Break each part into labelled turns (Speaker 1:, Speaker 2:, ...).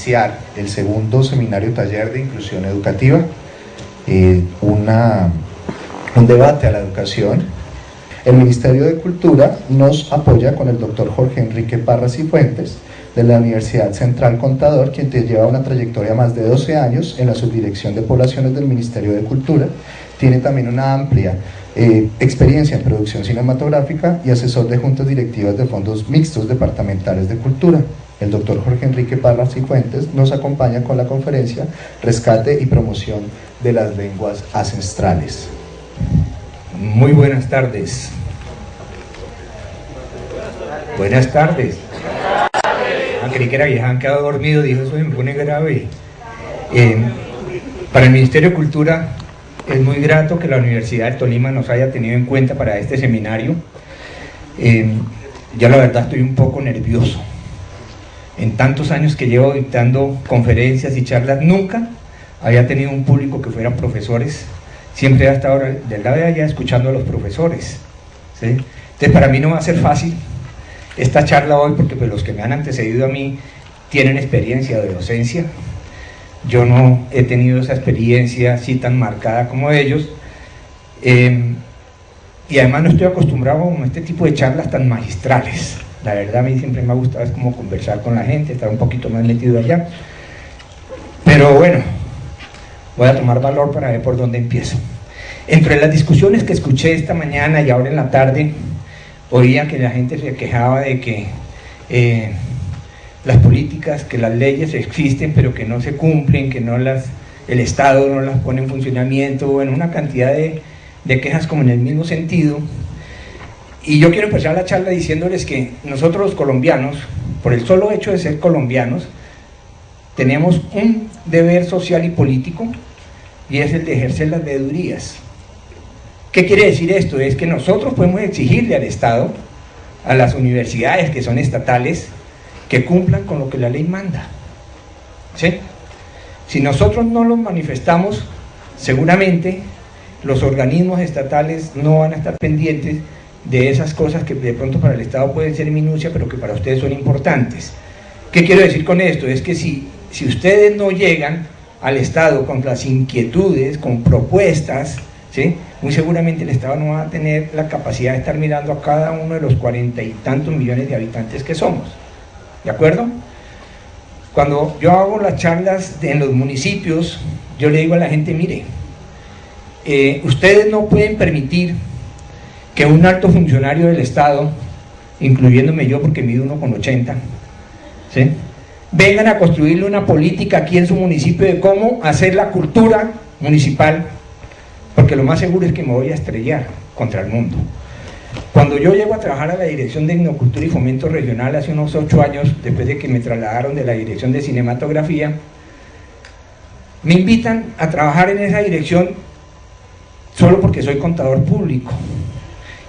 Speaker 1: iniciar el segundo seminario taller de inclusión educativa, un debate a la educación. El Ministerio de Cultura nos apoya con el doctor Jorge Enrique Parra Cifuentes, de la Universidad Central Contador, quien lleva una trayectoria más de 12 años en la Subdirección de Poblaciones del Ministerio de Cultura. Tiene también una amplia experiencia en producción cinematográfica y asesor de juntas directivas de fondos mixtos departamentales de cultura. El doctor Jorge Enrique Parra Cifuentes nos acompaña con la conferencia Rescate y Promoción de las Lenguas Ancestrales.
Speaker 2: Muy buenas tardes. Buenas tardes. Creí que era vieja, han quedado dormido, dijo, eso me pone grave. Para el Ministerio de Cultura es muy grato que la Universidad del Tolima nos haya tenido en cuenta para este seminario. Yo la verdad estoy un poco nervioso. En tantos años que llevo dictando conferencias y charlas, nunca había tenido un público que fueran profesores. Siempre he estado del lado de allá escuchando a los profesores, ¿sí? Entonces para mí no va a ser fácil esta charla hoy, porque pues los que me han antecedido a mí tienen experiencia de docencia. Yo no he tenido esa experiencia así tan marcada como ellos, y además no estoy acostumbrado a este tipo de charlas tan magistrales. La verdad a mí siempre me ha gustado es como conversar con la gente, estar un poquito más metido allá, pero bueno, voy a tomar valor para ver por dónde empiezo. Entre las discusiones que escuché esta mañana y ahora en la tarde, oía que la gente se quejaba de que las políticas, que las leyes existen pero que no se cumplen, que el Estado no las pone en funcionamiento, bueno, una cantidad de quejas como en el mismo sentido. Y yo quiero empezar la charla diciéndoles que nosotros los colombianos, por el solo hecho de ser colombianos, tenemos un deber social y político, y es el de ejercer las veedurías. ¿Qué quiere decir esto? Es que nosotros podemos exigirle al Estado, a las universidades que son estatales, que cumplan con lo que la ley manda, ¿sí? Si nosotros no los manifestamos, seguramente los organismos estatales no van a estar pendientes de esas cosas que de pronto para el Estado pueden ser minucia, pero que para ustedes son importantes. ¿Qué quiero decir con esto? Es que si ustedes no llegan al Estado con las inquietudes, con propuestas, ¿sí?, muy seguramente el Estado no va a tener la capacidad de estar mirando a cada uno de los 40 y tantos millones de habitantes que somos. ¿De acuerdo? Cuando yo hago las charlas en los municipios, yo le digo a la gente, mire, ustedes no pueden permitir que un alto funcionario del Estado, incluyéndome yo porque mido 1,80, ¿sí?, vengan a construirle una política aquí en su municipio de cómo hacer la cultura municipal, porque lo más seguro es que me voy a estrellar contra el mundo. Cuando yo llego a trabajar a la Dirección de Etnocultura y Fomento Regional hace unos 8 años, después de que me trasladaron de la Dirección de Cinematografía, me invitan a trabajar en esa dirección solo porque soy contador público.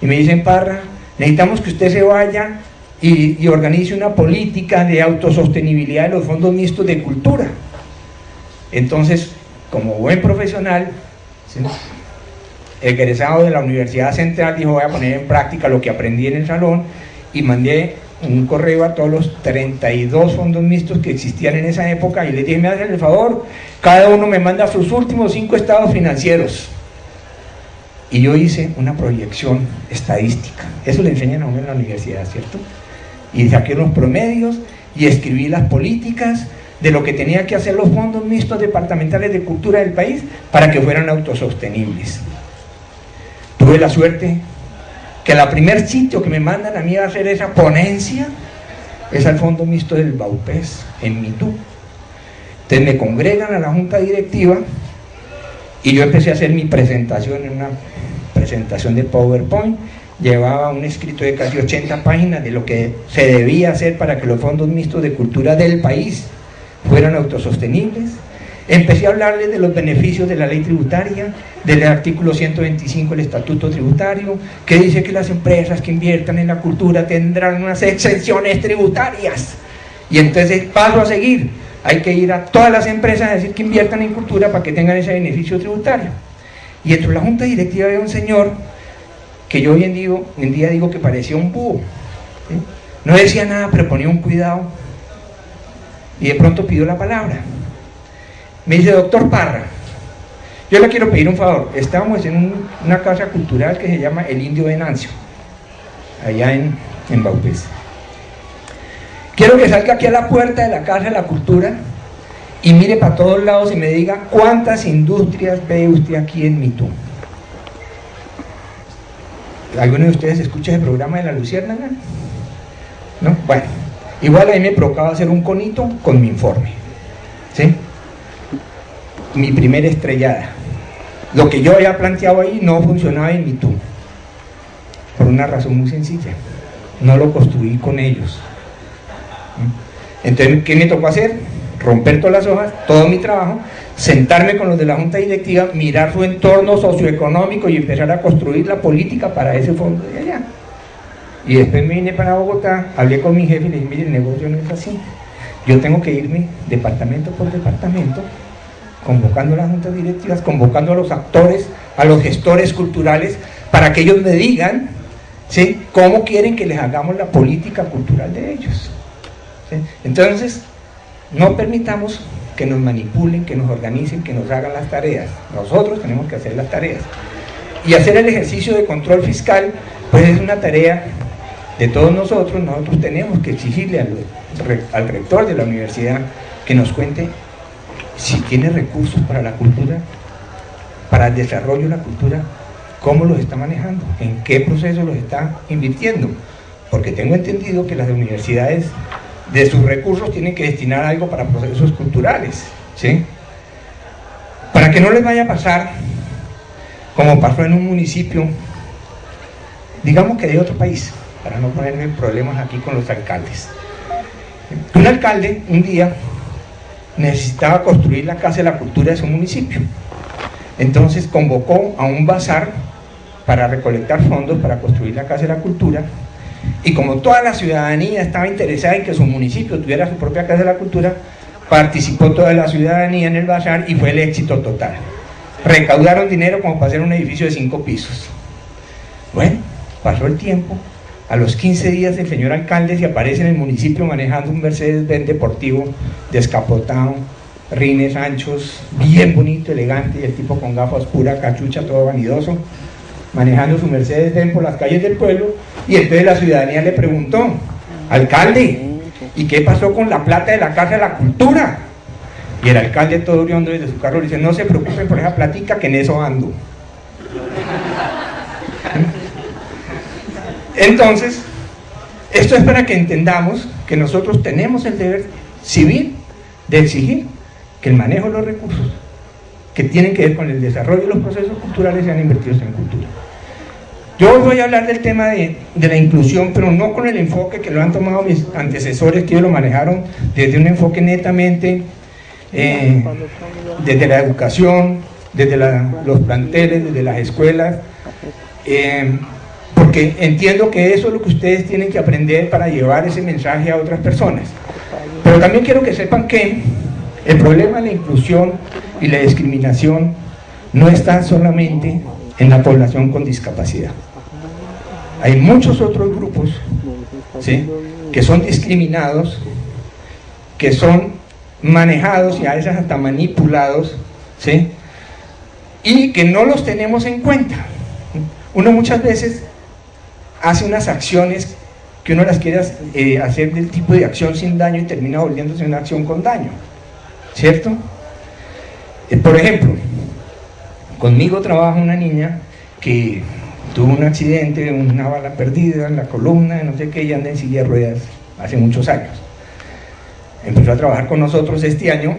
Speaker 2: Y me dicen, Parra, necesitamos que usted se vaya y organice una política de autosostenibilidad de los fondos mixtos de cultura. Entonces, como buen profesional, ¿sí?, egresado de la Universidad Central, dijo, voy a poner en práctica lo que aprendí en el salón, y mandé un correo a todos los 32 fondos mixtos que existían en esa época, y les dije, me hacen el favor, cada uno me manda sus últimos 5 estados financieros. Y yo hice una proyección estadística, eso le enseñan a uno en la universidad, ¿cierto? Y saqué unos promedios y escribí las políticas de lo que tenía que hacer los fondos mixtos departamentales de cultura del país para que fueran autosostenibles. Tuve la suerte que el primer sitio que me mandan a mí a hacer esa ponencia es al fondo mixto del Baupés, en Mitú. Entonces me congregan a la junta directiva y yo empecé a hacer mi presentación en una presentación de PowerPoint. Llevaba un escrito de casi 80 páginas de lo que se debía hacer para que los fondos mixtos de cultura del país fueran autosostenibles. Empecé a hablarles de los beneficios de la ley tributaria, del artículo 125 del estatuto tributario, que dice que las empresas que inviertan en la cultura tendrán unas exenciones tributarias. Y entonces paso a seguir, hay que ir a todas las empresas a decir que inviertan en cultura para que tengan ese beneficio tributario. Y dentro de la junta directiva había un señor que yo hoy en día digo que parecía un búho, ¿sí? No decía nada, pero ponía un cuidado. y de pronto pidió la palabra. Me dice: doctor Parra, yo le quiero pedir un favor. Estábamos en una casa cultural que se llama El Indio Venancio, allá en Baupés. Quiero que salga aquí a la puerta de la Casa de la Cultura y mire para todos lados y me diga cuántas industrias ve usted aquí en Mitú. ¿Alguno de ustedes escucha el programa de La Luciérnaga? ¿No? Bueno, igual a mí me provocaba hacer un conito con mi informe, ¿sí? Mi primera estrellada. Lo que yo había planteado ahí no funcionaba en Mitú, por una razón muy sencilla: no lo construí con ellos. Entonces, ¿qué me tocó hacer? Romper todas las hojas, todo mi trabajo, sentarme con los de la junta directiva, mirar su entorno socioeconómico y empezar a construir la política para ese fondo de allá. Y después me vine para Bogotá, hablé con mi jefe y le dije: mire, el negocio no es así, yo tengo que irme departamento por departamento, convocando a las juntas directivas, convocando a los actores, a los gestores culturales, para que ellos me digan, ¿sí?, cómo quieren que les hagamos la política cultural de ellos. ¿Sí? Entonces, no permitamos que nos manipulen, que nos organicen, que nos hagan las tareas. Nosotros tenemos que hacer las tareas. Y hacer el ejercicio de control fiscal, pues es una tarea de todos nosotros. Nosotros tenemos que exigirle al rector de la universidad que nos cuente si tiene recursos para la cultura, para el desarrollo de la cultura, cómo los está manejando, en qué proceso los está invirtiendo. Porque tengo entendido que las universidades de sus recursos tienen que destinar algo para procesos culturales, ¿sí? Para que no les vaya a pasar como pasó en un municipio, digamos que de otro país, para no ponerme en problemas aquí con los alcaldes. Un alcalde un día necesitaba construir la Casa de la Cultura de su municipio, entonces convocó a un bazar para recolectar fondos para construir la Casa de la Cultura. Y como toda la ciudadanía estaba interesada en que su municipio tuviera su propia Casa de la Cultura, participó toda la ciudadanía en el bazar y fue el éxito total. Recaudaron dinero como para hacer un edificio de 5 pisos. Bueno, pasó el tiempo, a los 15 días el señor alcalde se aparece en el municipio manejando un Mercedes-Benz deportivo descapotado, rines anchos, bien bonito, elegante, y el tipo con gafas oscuras, cachucha, todo vanidoso, manejando su Mercedes-Benz por las calles del pueblo. Y entonces la ciudadanía le preguntó: alcalde, ¿y qué pasó con la plata de la Casa de la Cultura? Y el alcalde, todo oriondo desde su carro, le dice: no se preocupen por esa platica, que en eso ando. Entonces, esto es para que entendamos que nosotros tenemos el deber civil de exigir que el manejo de los recursos que tienen que ver con el desarrollo de los procesos culturales sean invertidos en cultura. Yo hoy voy a hablar del tema de la inclusión, pero no con el enfoque que lo han tomado mis antecesores, que ellos lo manejaron desde un enfoque netamente desde la educación, desde los planteles, desde las escuelas, porque entiendo que eso es lo que ustedes tienen que aprender para llevar ese mensaje a otras personas. Pero también quiero que sepan que el problema de la inclusión y la discriminación no está solamente en la población con discapacidad. Hay muchos otros grupos, ¿sí?, que son discriminados, que son manejados y a veces hasta manipulados, ¿sí?, y que no los tenemos en cuenta. Uno muchas veces hace unas acciones que uno las quiere hacer del tipo de acción sin daño y termina volviéndose una acción con daño, ¿cierto? Por ejemplo, conmigo trabaja una niña que tuvo un accidente, una bala perdida en la columna, no sé qué, y anda en silla de ruedas hace muchos años. Empezó a trabajar con nosotros este año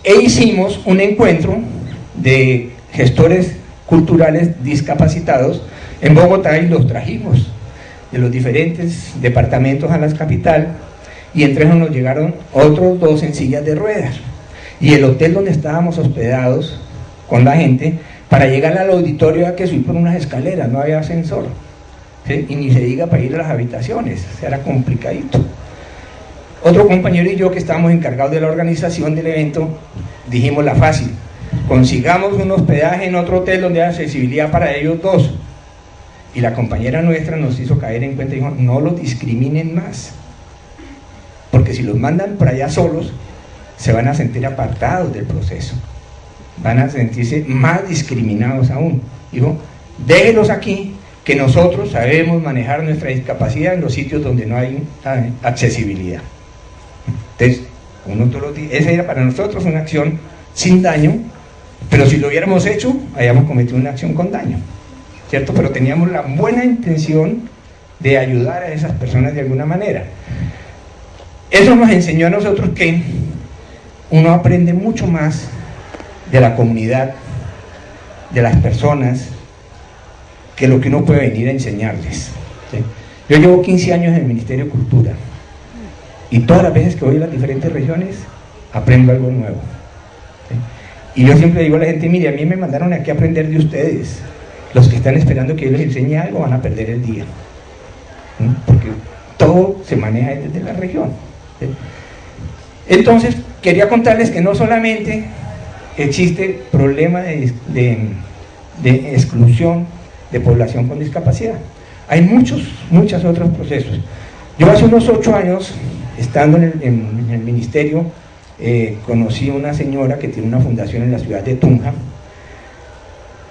Speaker 2: e hicimos un encuentro de gestores culturales discapacitados en Bogotá y los trajimos de los diferentes departamentos a la capital, y entre ellos nos llegaron otros 2 en sillas de ruedas. Y el hotel donde estábamos hospedados con la gente, para llegar al auditorio había que subir por unas escaleras, no había ascensor, ¿sí?, y ni se diga para ir a las habitaciones, o sea, era complicadito. Otro compañero y yo, que estábamos encargados de la organización del evento, dijimos la fácil: consigamos un hospedaje en otro hotel donde haya accesibilidad para ellos 2. Y la compañera nuestra nos hizo caer en cuenta y dijo: no los discriminen más, porque si los mandan por allá solos, se van a sentir apartados del proceso, van a sentirse más discriminados aún. Digo, déjenlos aquí, que nosotros sabemos manejar nuestra discapacidad en los sitios donde no hay accesibilidad. Entonces, esa era para nosotros una acción sin daño, pero si lo hubiéramos hecho, habíamos cometido una acción con daño, ¿cierto? Pero teníamos la buena intención de ayudar a esas personas de alguna manera. Eso nos enseñó a nosotros que uno aprende mucho más de la comunidad, de las personas, que lo que uno puede venir a enseñarles, ¿sí? Yo llevo 15 años en el Ministerio de Cultura y todas las veces que voy a las diferentes regiones aprendo algo nuevo, ¿sí? Y yo siempre digo a la gente, mire, a mí me mandaron aquí a aprender de ustedes. Los que están esperando que yo les enseñe algo van a perder el día, ¿sí? Porque todo se maneja desde la región, ¿sí? Entonces quería contarles que no solamente existe problema de exclusión de población con discapacidad, hay muchos otros procesos. Yo hace unos 8 años, estando en el ministerio, conocí a una señora que tiene una fundación en la ciudad de Tunja,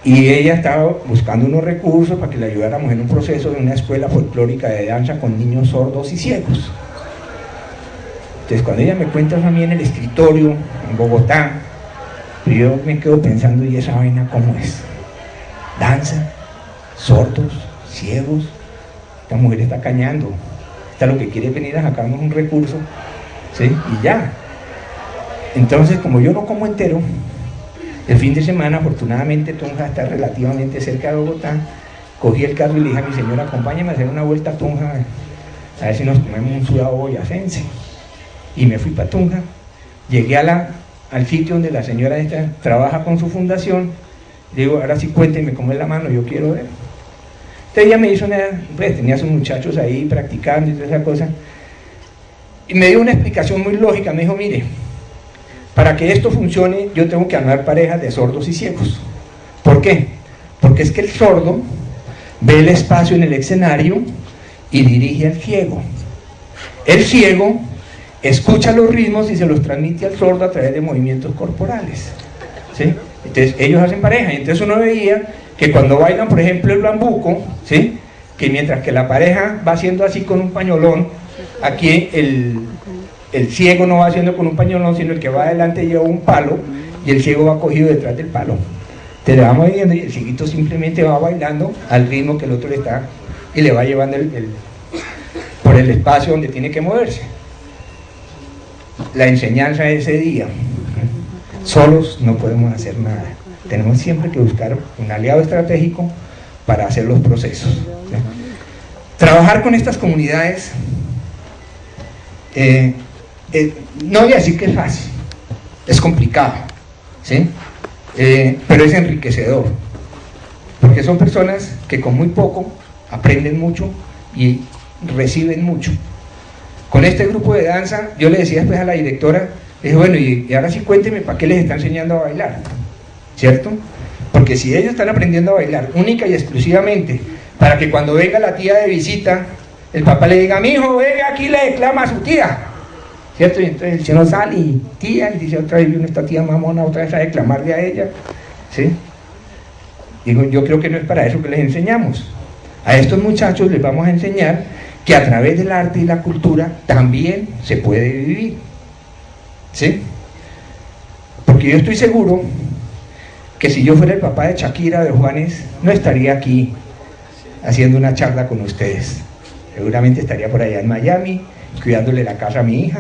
Speaker 2: y ella estaba buscando unos recursos para que le ayudáramos en un proceso de una escuela folclórica de danza con niños sordos y ciegos. Entonces cuando ella me cuenta a mí en el escritorio en Bogotá, yo me quedo pensando, ¿y esa vaina cómo es? Danza, sordos, ciegos, esta mujer está cañando, esta lo que quiere es venir a sacarnos un recurso, ¿sí? Y ya. Entonces, como yo no como entero, el fin de semana, afortunadamente Tunja está relativamente cerca de Bogotá, cogí el carro y le dije a mi señora, acompáñame a hacer una vuelta a Tunja, a ver si nos comemos un sudado boyacense. Y me fui para Tunja, llegué al sitio donde la señora esta trabaja con su fundación, le digo, ahora sí cuénteme cómo es la mano, yo quiero ver. Entonces ella me hizo pues tenía a sus muchachos ahí practicando y toda esa cosa, y me dio una explicación muy lógica. Me dijo, mire, para que esto funcione yo tengo que armar parejas de sordos y ciegos. ¿Por qué? Porque es que el sordo ve el espacio en el escenario y dirige al ciego. El ciego escucha los ritmos y se los transmite al sordo a través de movimientos corporales, ¿sí? Entonces ellos hacen pareja, y entonces uno veía que cuando bailan, por ejemplo, el bambuco, ¿sí? Que mientras que la pareja va haciendo así con un pañolón, aquí el ciego no va haciendo con un pañolón, sino el que va adelante lleva un palo y el ciego va cogido detrás del palo. Te le vamos viendo y el cieguito simplemente va bailando al ritmo que el otro le está, y le va llevando por el espacio donde tiene que moverse. La enseñanza de ese día: solos no podemos hacer nada, tenemos siempre que buscar un aliado estratégico para hacer los procesos, ¿sí? Trabajar con estas comunidades, no voy a decir que es fácil, es complicado, ¿sí? Pero es enriquecedor, porque son personas que con muy poco aprenden mucho y reciben mucho. Con este grupo de danza, yo le decía después a la directora, le dije, bueno, y ahora sí cuénteme para qué les está enseñando a bailar, ¿cierto? Porque si ellos están aprendiendo a bailar única y exclusivamente para que cuando venga la tía de visita, el papá le diga, mijo, venga aquí, le declama a su tía, ¿cierto? Y entonces el señor sale y tía, y dice otra vez, viene esta tía mamona otra vez a declamarle a ella, ¿sí? Digo, yo creo que no es para eso que les enseñamos. A estos muchachos les vamos a enseñar que a través del arte y la cultura también se puede vivir, ¿sí? Porque yo estoy seguro que si yo fuera el papá de Shakira, de Juanes, no estaría aquí haciendo una charla con ustedes. Seguramente estaría por allá en Miami, cuidándole la casa a mi hija,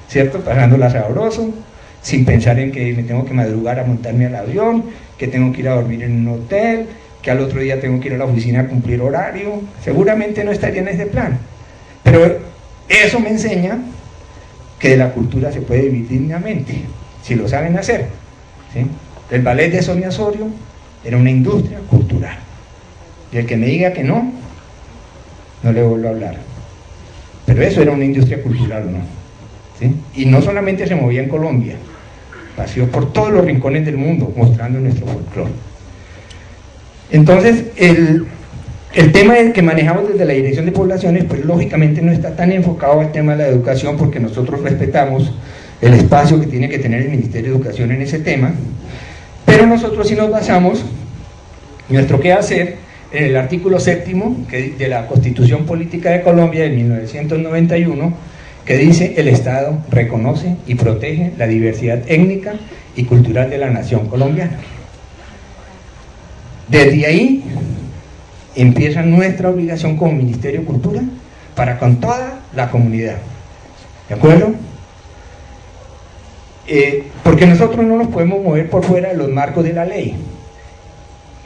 Speaker 2: ¿cierto? Pasándola sabroso, sin pensar en que me tengo que madrugar a montarme al avión, que tengo que ir a dormir en un hotel, que al otro día tengo que ir a la oficina a cumplir horario. Seguramente no estaría en ese plan, pero eso me enseña que de la cultura se puede vivir dignamente, si lo saben hacer, ¿sí? El ballet de Sonia Osorio era una industria cultural, y el que me diga que no le vuelvo a hablar, pero eso era una industria cultural, ¿no? ¿Sí? Y no solamente se movía en Colombia, paseó por todos los rincones del mundo mostrando nuestro folclore. Entonces, el tema que manejamos desde la Dirección de Poblaciones, pues lógicamente no está tan enfocado al tema de la educación, porque nosotros respetamos el espacio que tiene que tener el Ministerio de Educación en ese tema, pero nosotros sí nos basamos, nuestro quehacer, en el artículo 7º de la Constitución Política de Colombia de 1991, que dice: el Estado reconoce y protege la diversidad étnica y cultural de la nación colombiana. Desde ahí empieza nuestra obligación como Ministerio de Cultura para con toda la comunidad, ¿de acuerdo? Porque nosotros no nos podemos mover por fuera de los marcos de la ley,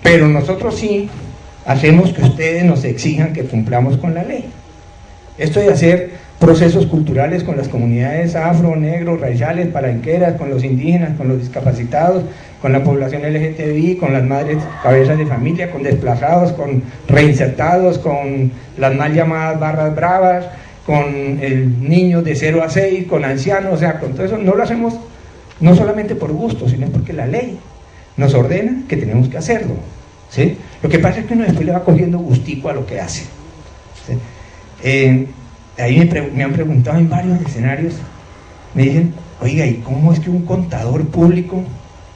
Speaker 2: pero nosotros sí hacemos que ustedes nos exijan que cumplamos con la ley. Esto de hacer procesos culturales con las comunidades afro, negro, raciales, palenqueras, con los indígenas, con los discapacitados, con la población LGTBI, con las madres cabezas de familia, con desplazados, con reinsertados, con las mal llamadas barras bravas, con el niño de 0 a 6, con ancianos, o sea, con todo eso no lo hacemos no solamente por gusto, sino porque la ley nos ordena que tenemos que hacerlo, ¿sí? Lo que pasa es que uno después le va cogiendo gustico a lo que hace, ¿sí? Ahí me han preguntado en varios escenarios, me dicen: oiga, ¿y cómo es que un contador público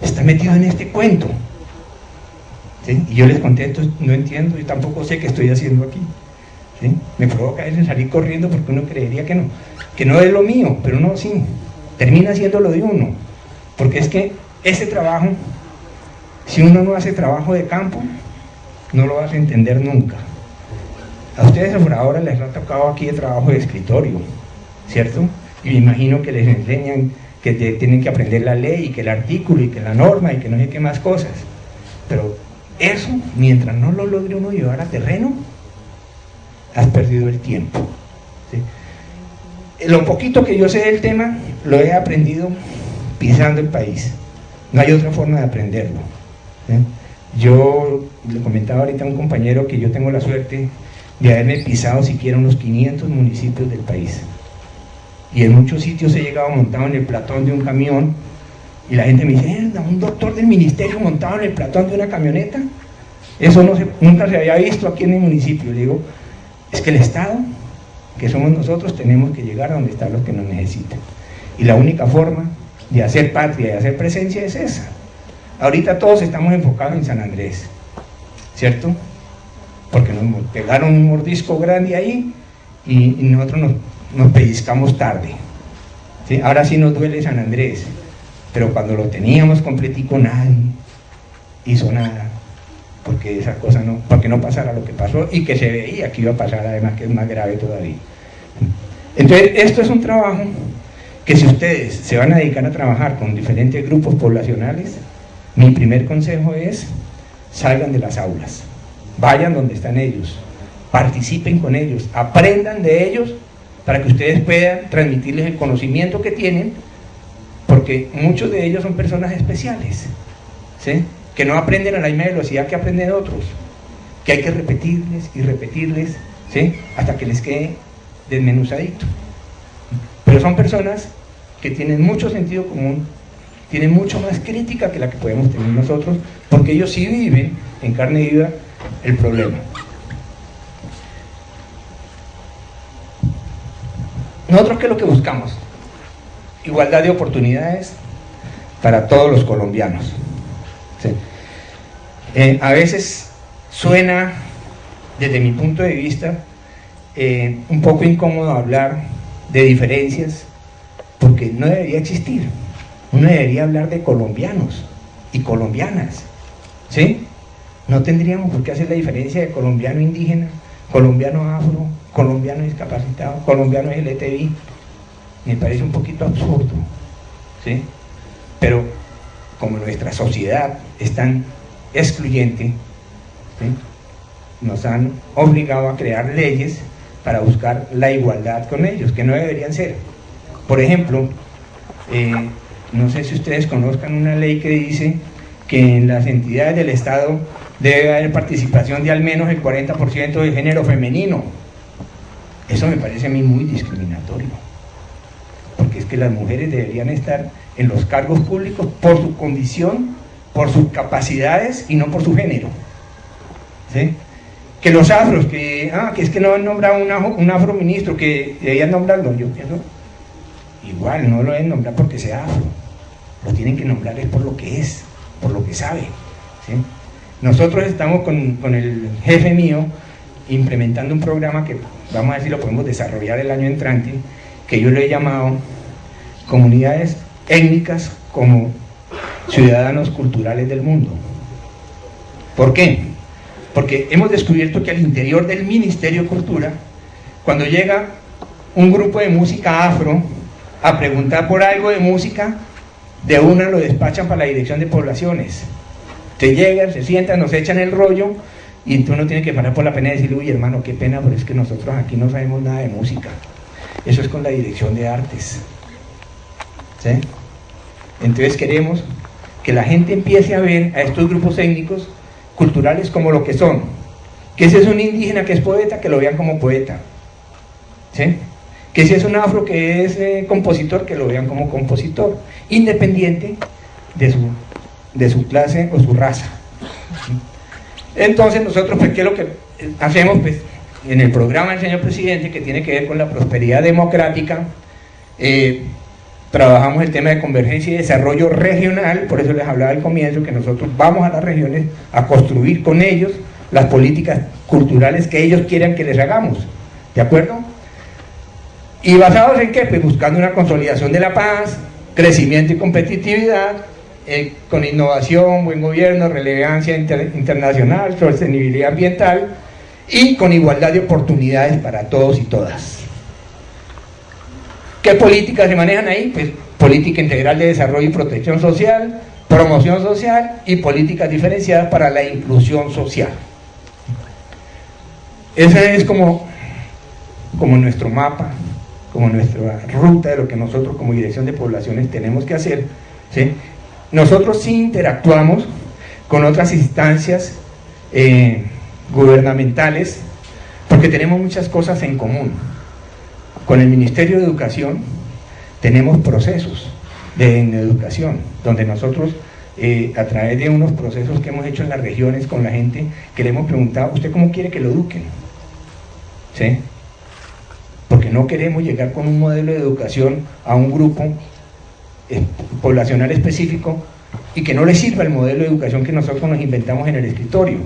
Speaker 2: está metido en este cuento? ¿Sí? Y yo les contesto: no entiendo, yo tampoco sé qué estoy haciendo aquí, ¿sí? Me provoca a veces salir corriendo porque uno creería que no es lo mío, pero no, sí, termina siendo lo de uno, porque es que ese trabajo, si uno no hace trabajo de campo, no lo vas a entender nunca. A ustedes por ahora les ha tocado aquí el trabajo de escritorio, ¿cierto? Y me imagino que les enseñan que tienen que aprender la ley, y que el artículo, y que la norma, y que no sé qué más cosas. Pero eso, mientras no lo logre uno llevar a terreno, has perdido el tiempo, ¿sí? Lo poquito que yo sé del tema, lo he aprendido pisando el país. No hay otra forma de aprenderlo, ¿sí? Yo le comentaba ahorita a un compañero que yo tengo la suerte de haberme pisado siquiera unos 500 municipios del país, y en muchos sitios he llegado montado en el platón de un camión, y la gente me dice: un doctor del ministerio montado en el platón de una camioneta, eso nunca se había visto aquí en el municipio. Le digo: es que el Estado, que somos nosotros, tenemos que llegar a donde están los que nos necesitan, y la única forma de hacer patria, de hacer presencia, es esa. Ahorita todos estamos enfocados en San Andrés, ¿cierto? Porque nos pegaron un mordisco grande ahí, y nosotros nos pellizcamos tarde, ¿sí? Ahora sí nos duele San Andrés, pero cuando lo teníamos completico nadie hizo nada, porque esa cosa porque no pasara lo que pasó, y que se veía que iba a pasar, además, que es más grave todavía. Entonces esto es un trabajo que, si ustedes se van a dedicar a trabajar con diferentes grupos poblacionales, mi primer consejo es: salgan de las aulas, vayan donde están ellos, participen con ellos, aprendan de ellos, para que ustedes puedan transmitirles el conocimiento que tienen, porque muchos de ellos son personas especiales, ¿sí? Que no aprenden a la misma velocidad que aprenden otros, que hay que repetirles y repetirles, ¿sí? Hasta que les quede desmenuzadito. Pero son personas que tienen mucho sentido común, tienen mucho más crítica que la que podemos tener nosotros, porque ellos sí viven en carne viva el problema. ¿Nosotros qué es lo que buscamos? Igualdad de oportunidades para todos los colombianos, ¿sí? A veces suena, desde mi punto de vista, un poco incómodo hablar de diferencias, porque no debería existir. Uno debería hablar de colombianos y colombianas, ¿sí? No tendríamos por qué hacer la diferencia de colombiano indígena, colombiano afro, colombiano discapacitado, colombiano LGTBI. Me parece un poquito absurdo, ¿sí? Pero como nuestra sociedad es tan excluyente, ¿sí?, nos han obligado a crear leyes para buscar la igualdad con ellos, que no deberían ser. Por ejemplo, no sé si ustedes conozcan una ley que dice que en las entidades del Estado debe haber participación de al menos el 40% de género femenino. Eso me parece a mí muy discriminatorio, porque es que las mujeres deberían estar en los cargos públicos por su condición, por sus capacidades, y no por su género, ¿sí? Que los afros, que es que no han nombrado un afroministro, que debían nombrarlo, yo pienso. igual no lo deben nombrar porque sea afro, lo tienen que nombrar es por lo que es, por lo que sabe, ¿sí? Nosotros estamos con el jefe mío implementando un programa que vamos a ver si lo podemos desarrollar el año entrante, que yo le he llamado Comunidades Étnicas como Ciudadanos Culturales del Mundo. ¿Por qué? Porque hemos descubierto que al interior del Ministerio de Cultura, cuando llega un grupo de música afro a preguntar por algo de música, de una lo despachan para la dirección de poblaciones. Te llegan, se sientan, nos echan el rollo y tú no tienes que parar por la pena de decir, uy hermano, qué pena, pero es que nosotros aquí no sabemos nada de música. Eso es con la dirección de artes, ¿sí? Entonces queremos que la gente empiece a ver a estos grupos étnicos culturales como lo que son. Que si es un indígena que es poeta, que lo vean como poeta, ¿sí? Que si es un afro que es compositor, que lo vean como compositor, independiente de su clase o su raza. Entonces nosotros, pues, ¿qué es lo que hacemos? Pues, en el programa del señor presidente, que tiene que ver con la prosperidad democrática, trabajamos el tema de convergencia y desarrollo regional. Por eso les hablaba al comienzo que nosotros vamos a las regiones a construir con ellos las políticas culturales que ellos quieran que les hagamos, ¿de acuerdo? ¿Y basados en qué? Pues buscando una consolidación de la paz, crecimiento y competitividad, con innovación, buen gobierno, relevancia internacional, sostenibilidad ambiental y con igualdad de oportunidades para todos y todas. ¿Qué políticas se manejan ahí? Pues política integral de desarrollo y protección social, promoción social y políticas diferenciadas para la inclusión social. Ese es como nuestro mapa, como nuestra ruta de lo que nosotros como Dirección de Poblaciones tenemos que hacer, ¿sí? Nosotros sí interactuamos con otras instancias gubernamentales porque tenemos muchas cosas en común. Con el Ministerio de Educación tenemos procesos en educación, donde nosotros a través de unos procesos que hemos hecho en las regiones con la gente, que le hemos preguntado, ¿usted cómo quiere que lo eduquen? ¿Sí? Porque no queremos llegar con un modelo de educación a un grupo poblacional específico y que no le sirva el modelo de educación que nosotros nos inventamos en el escritorio.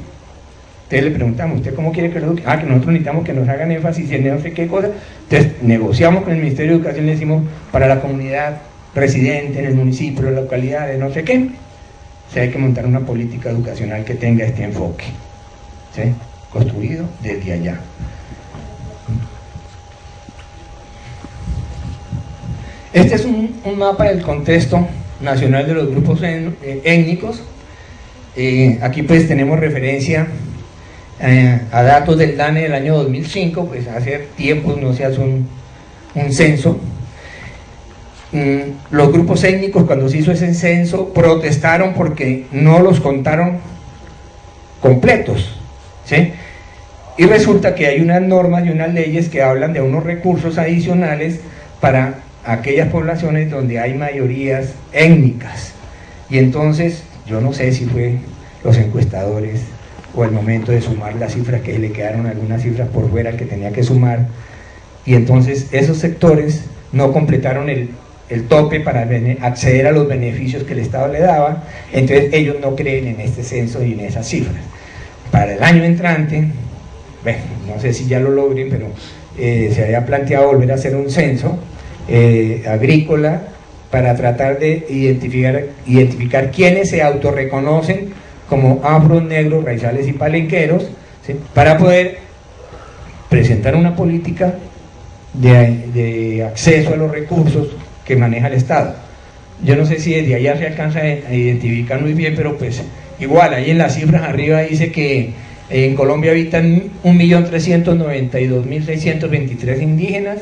Speaker 2: Entonces le preguntamos, ¿usted cómo quiere que lo eduque? Que nosotros necesitamos que nos hagan énfasis en no sé qué cosa. Entonces negociamos con el Ministerio de Educación y le decimos, para la comunidad residente en el municipio, en la localidad, de no sé qué, hay que montar una política educacional que tenga este enfoque, ¿sí? Construido desde allá. Este es un mapa del contexto nacional de los grupos étnicos. Aquí pues tenemos referencia a datos del DANE del año 2005, pues hace tiempo no se hace un censo. Los grupos étnicos, cuando se hizo ese censo, protestaron porque no los contaron completos, ¿sí? Y resulta que hay unas normas y unas leyes que hablan de unos recursos adicionales para aquellas poblaciones donde hay mayorías étnicas. Y entonces, yo no sé si fue los encuestadores o el momento de sumar las cifras, que le quedaron algunas cifras por fuera que tenía que sumar, y entonces esos sectores no completaron el tope para acceder a los beneficios que el Estado le daba. Entonces ellos no creen en este censo y en esas cifras. Para el año entrante, bueno, no sé si ya lo logren, pero se había planteado volver a hacer un censo agrícola para tratar de identificar quienes se autorreconocen como afros, negros, raizales y palenqueros, ¿sí? Para poder presentar una política de acceso a los recursos que maneja el Estado. Yo no sé si desde allá se alcanza a identificar muy bien, pero pues igual, ahí en las cifras arriba dice que en Colombia habitan 1.392.623 indígenas,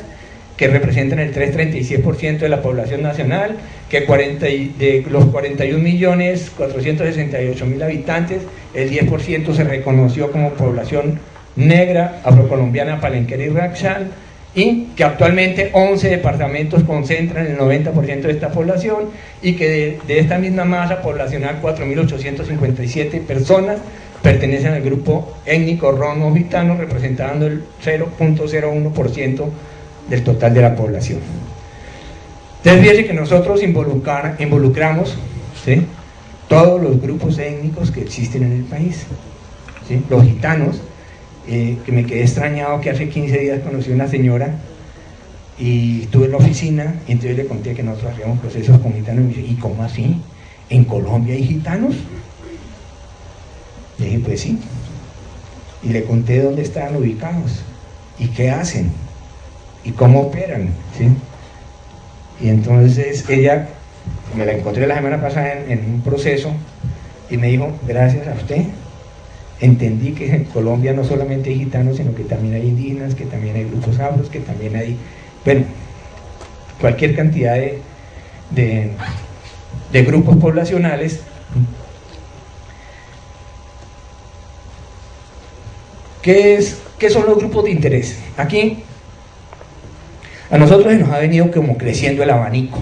Speaker 2: que representan el 3,36% de la población nacional, que de los 41.468.000 habitantes, el 10% se reconoció como población negra, afrocolombiana, palenquera y raizal, y que actualmente 11 departamentos concentran el 90% de esta población, y que de esta misma masa poblacional 4.857 personas pertenecen al grupo étnico rono gitano, representando el 0,01% del total de la población. Entonces fíjense que nosotros involucramos, ¿sí?, todos los grupos étnicos que existen en el país, ¿sí? Los gitanos, que me quedé extrañado que hace 15 días conocí a una señora y estuve en la oficina y entonces le conté que nosotros hacíamos procesos con gitanos y me dice, ¿y cómo así? ¿En Colombia hay gitanos? Le dije, pues sí, y le conté dónde estaban ubicados y qué hacen y cómo operan, ¿sí? Y entonces ella, me la encontré la semana pasada en un proceso y me dijo, gracias a usted entendí que en Colombia no solamente hay gitanos, sino que también hay indígenas, que también hay grupos afros, que también hay, bueno, cualquier cantidad de grupos poblacionales. ¿Qué son los grupos de interés? Aquí a nosotros nos ha venido como creciendo el abanico,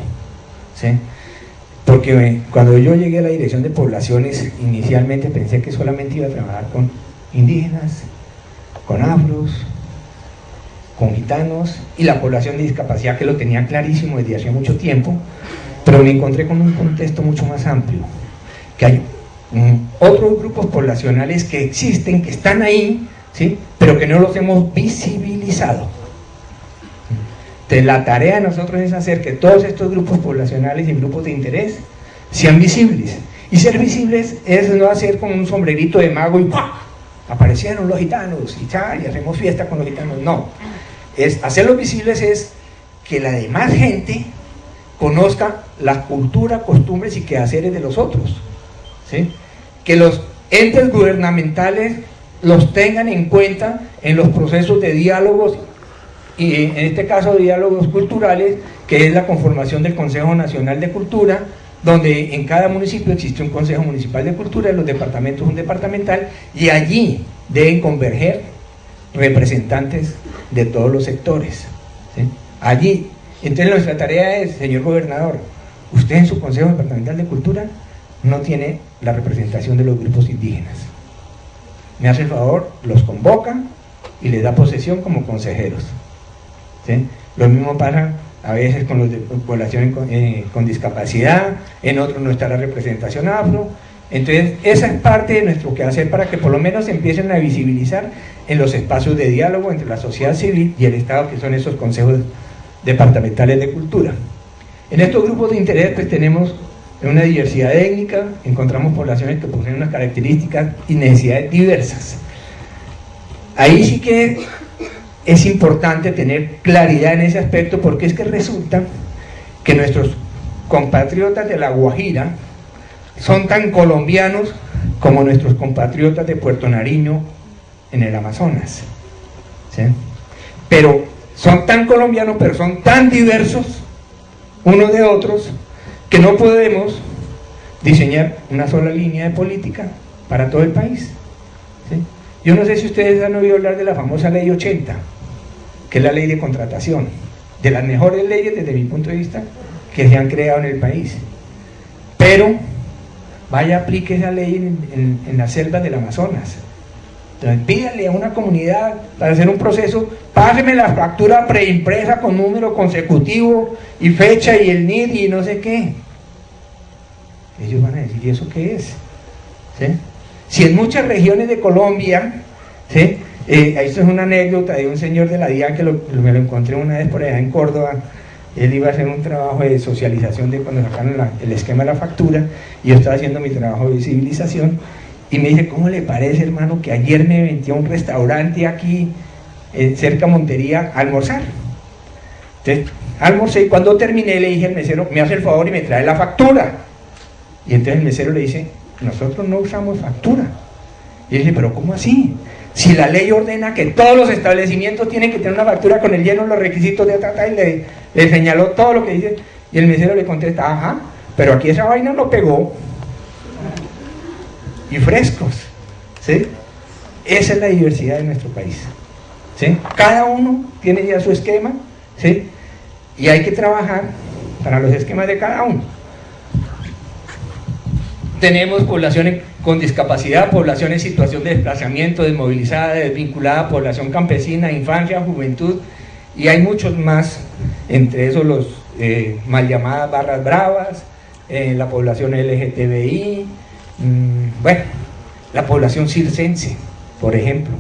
Speaker 2: ¿sí? Porque cuando yo llegué a la dirección de poblaciones, inicialmente pensé que solamente iba a trabajar con indígenas, con afros, con gitanos y la población de discapacidad, que lo tenía clarísimo desde hacía mucho tiempo, pero me encontré con un contexto mucho más amplio, que hay otros grupos poblacionales que existen, que están ahí, ¿sí?, pero que no los hemos visibilizado. Entonces la tarea de nosotros es hacer que todos estos grupos poblacionales y grupos de interés sean visibles, y ser visibles es no hacer con un sombrerito de mago y ¡pah!, aparecieron los gitanos y hacemos fiesta con los gitanos. No, es hacerlos visibles, es que la demás gente conozca la cultura, costumbres y quehaceres de los otros, ¿sí?, que los entes gubernamentales los tengan en cuenta en los procesos de diálogos, y en este caso diálogos culturales, que es la conformación del Consejo Nacional de Cultura, donde en cada municipio existe un Consejo Municipal de Cultura, en los departamentos un departamental, y allí deben converger representantes de todos los sectores, ¿sí?, allí. Entonces nuestra tarea es, señor gobernador, usted en su Consejo Departamental de Cultura no tiene la representación de los grupos indígenas, me hace el favor, los convoca y les da posesión como consejeros, ¿sí? Lo mismo pasa a veces con los de población con discapacidad, en otros no está la representación afro. Entonces esa es parte de nuestro quehacer para que por lo menos se empiecen a visibilizar en los espacios de diálogo entre la sociedad civil y el Estado, que son esos consejos departamentales de cultura. En estos grupos de interés pues tenemos una diversidad étnica, encontramos poblaciones que poseen unas características y necesidades diversas. Ahí sí que es importante tener claridad en ese aspecto, porque es que resulta que nuestros compatriotas de La Guajira son tan colombianos como nuestros compatriotas de Puerto Nariño en el Amazonas, ¿sí? Pero son tan colombianos, pero son tan diversos unos de otros, que no podemos diseñar una sola línea de política para todo el país, ¿sí? Yo no sé si ustedes han oído hablar de la famosa ley 80, que es la ley de contratación, de las mejores leyes desde mi punto de vista que se han creado en el país, pero vaya, aplique esa ley en las selvas del Amazonas. Entonces pídale a una comunidad para hacer un proceso, páseme la factura preimpresa con número consecutivo y fecha y el NID y no sé qué. Ellos van a decir, ¿y eso qué es? ¿Sí? Si en muchas regiones de Colombia, ¿sí? Esto es una anécdota de un señor de la DIAN que me lo encontré una vez por allá en Córdoba. Él iba a hacer un trabajo de socialización de cuando sacaron el esquema de la factura, y yo estaba haciendo mi trabajo de visibilización, y me dice, ¿cómo le parece, hermano, que ayer me metí a un restaurante aquí cerca de Montería a almorzar? Entonces almorcé, y cuando terminé le dije al mesero, me hace el favor y me trae la factura. Y entonces el mesero le dice, nosotros no usamos factura. Y yo dije, ¿pero cómo así? Si la ley ordena que todos los establecimientos tienen que tener una factura con el lleno de los requisitos de y le señaló todo lo que dice, y el mesero le contesta, ajá, pero aquí esa vaina no pegó. Y frescos, ¿sí? Esa es la diversidad de nuestro país, ¿sí? Cada uno tiene ya su esquema, ¿sí? Y hay que trabajar para los esquemas de cada uno. Tenemos poblaciones con discapacidad, población en situación de desplazamiento, desmovilizada, desvinculada, población campesina, infancia, juventud, y hay muchos más, entre esos mal llamadas barras bravas, la población LGTBI, bueno, la población circense, por ejemplo,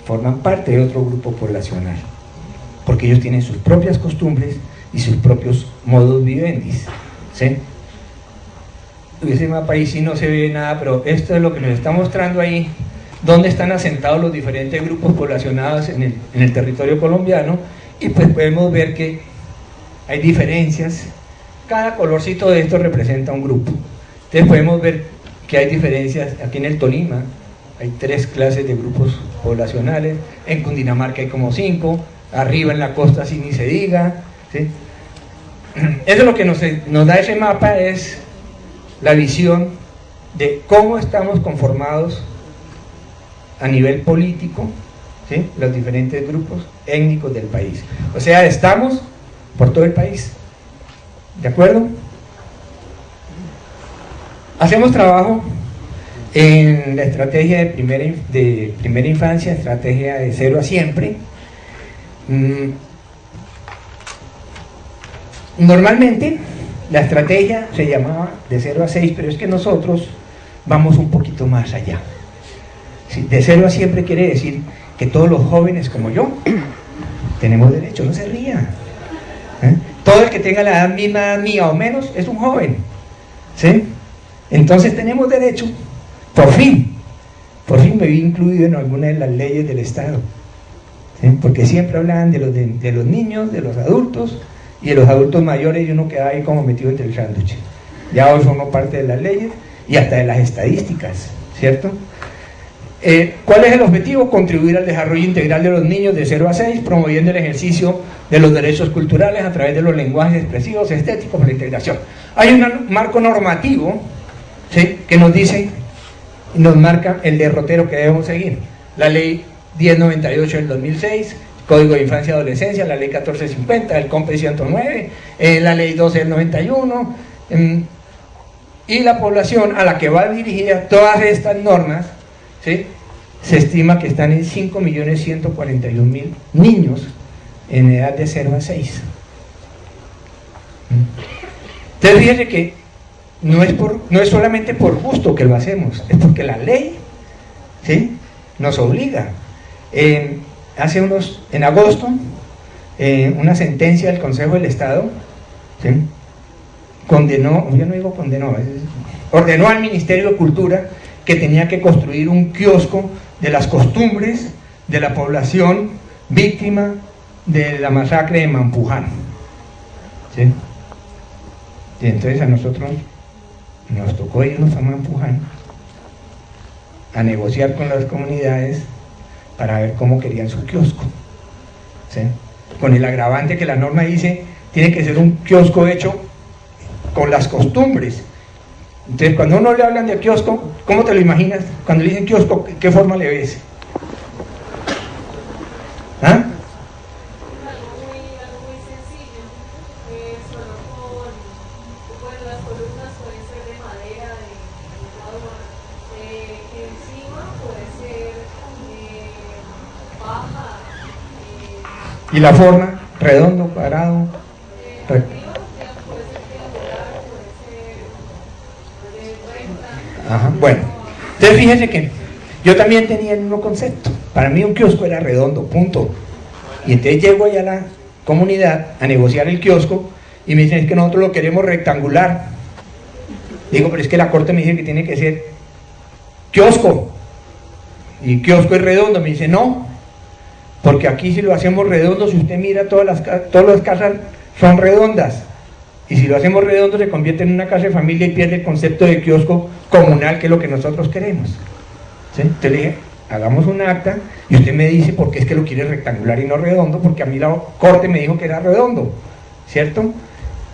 Speaker 2: forman parte de otro grupo poblacional, porque ellos tienen sus propias costumbres y sus propios modus vivendi, ¿sí? Ese mapa ahí sí no se ve nada, pero esto es lo que nos está mostrando ahí, dónde están asentados los diferentes grupos poblacionados en el territorio colombiano, y pues podemos ver que hay diferencias. Cada colorcito de esto representa un grupo. Entonces podemos ver que hay diferencias. Aquí en el Tolima hay 3 clases de grupos poblacionales, en Cundinamarca hay como 5, arriba en la costa sí ni se diga, ¿sí? Eso es lo que nos da ese mapa, es la visión de cómo estamos conformados a nivel político, ¿sí? Los diferentes grupos étnicos del país. O sea, estamos por todo el país, ¿de acuerdo? Hacemos trabajo en la estrategia de primera infancia, estrategia de 0 a siempre. Normalmente la estrategia se llamaba de 0 a 6, pero es que nosotros vamos un poquito más allá. Sí, de 0 a siempre quiere decir que todos los jóvenes como yo tenemos derecho, no se ría. Todo el que tenga la edad misma mía o menos es un joven, ¿sí? Entonces tenemos derecho, por fin me vi incluido en alguna de las leyes del Estado, ¿sí? Porque siempre hablaban de los niños, de los adultos, y de los adultos mayores, y uno quedaba ahí como metido entre el sándwich. Ya hoy formo parte de las leyes y hasta de las estadísticas, ¿cierto? ¿Cuál es el objetivo? Contribuir al desarrollo integral de los niños de 0 a 6, promoviendo el ejercicio de los derechos culturales a través de los lenguajes expresivos, estéticos, para la integración. Hay un marco normativo, ¿sí?, que nos dice, nos marca el derrotero que debemos seguir. La ley 1098 del 2006, Código de Infancia y Adolescencia, la ley 1450, el COMPE 109, la ley 12 del 91, y la población a la que va dirigida todas estas normas, ¿sí?, se estima que están en 5.141.000 niños en edad de 0 a 6. Entonces fíjense que no es solamente por gusto que lo hacemos, es porque la ley, ¿sí?, nos obliga. En agosto, una sentencia del Consejo del Estado, ¿sí?, ordenó al Ministerio de Cultura que tenía que construir un kiosco de las costumbres de la población víctima de la masacre de Mampuján, ¿sí? Y entonces a nosotros nos tocó irnos a Mampuján a negociar con las comunidades para ver cómo querían su kiosco, ¿sí?, con el agravante que la norma dice tiene que ser un kiosco hecho con las costumbres. Entonces cuando uno le hablan de kiosco, ¿cómo te lo imaginas? Cuando le dicen kiosco, ¿qué forma le ves? ¿Ah?
Speaker 3: Algo muy sencillo, solo con las columnas pueden ser de madera, encima puede ser paja.
Speaker 2: ¿Y la forma? ¿Redondo, cuadrado? Ajá, bueno, entonces fíjense que yo también tenía el mismo concepto. Para mí un kiosco era redondo, punto. Y entonces llego allá a la comunidad a negociar el kiosco y me dicen, es que nosotros lo queremos rectangular. Digo, pero es que la corte me dice que tiene que ser kiosco, y kiosco es redondo. Me dice, no, porque aquí si lo hacemos redondo, si usted mira todas las casas son redondas, y si lo hacemos redondo se convierte en una casa de familia y pierde el concepto de kiosco comunal, que es lo que nosotros queremos, ¿sí? Entonces le dije, hagamos un acta y usted me dice por qué es que lo quiere rectangular y no redondo, porque a mí la corte me dijo que era redondo, ¿cierto?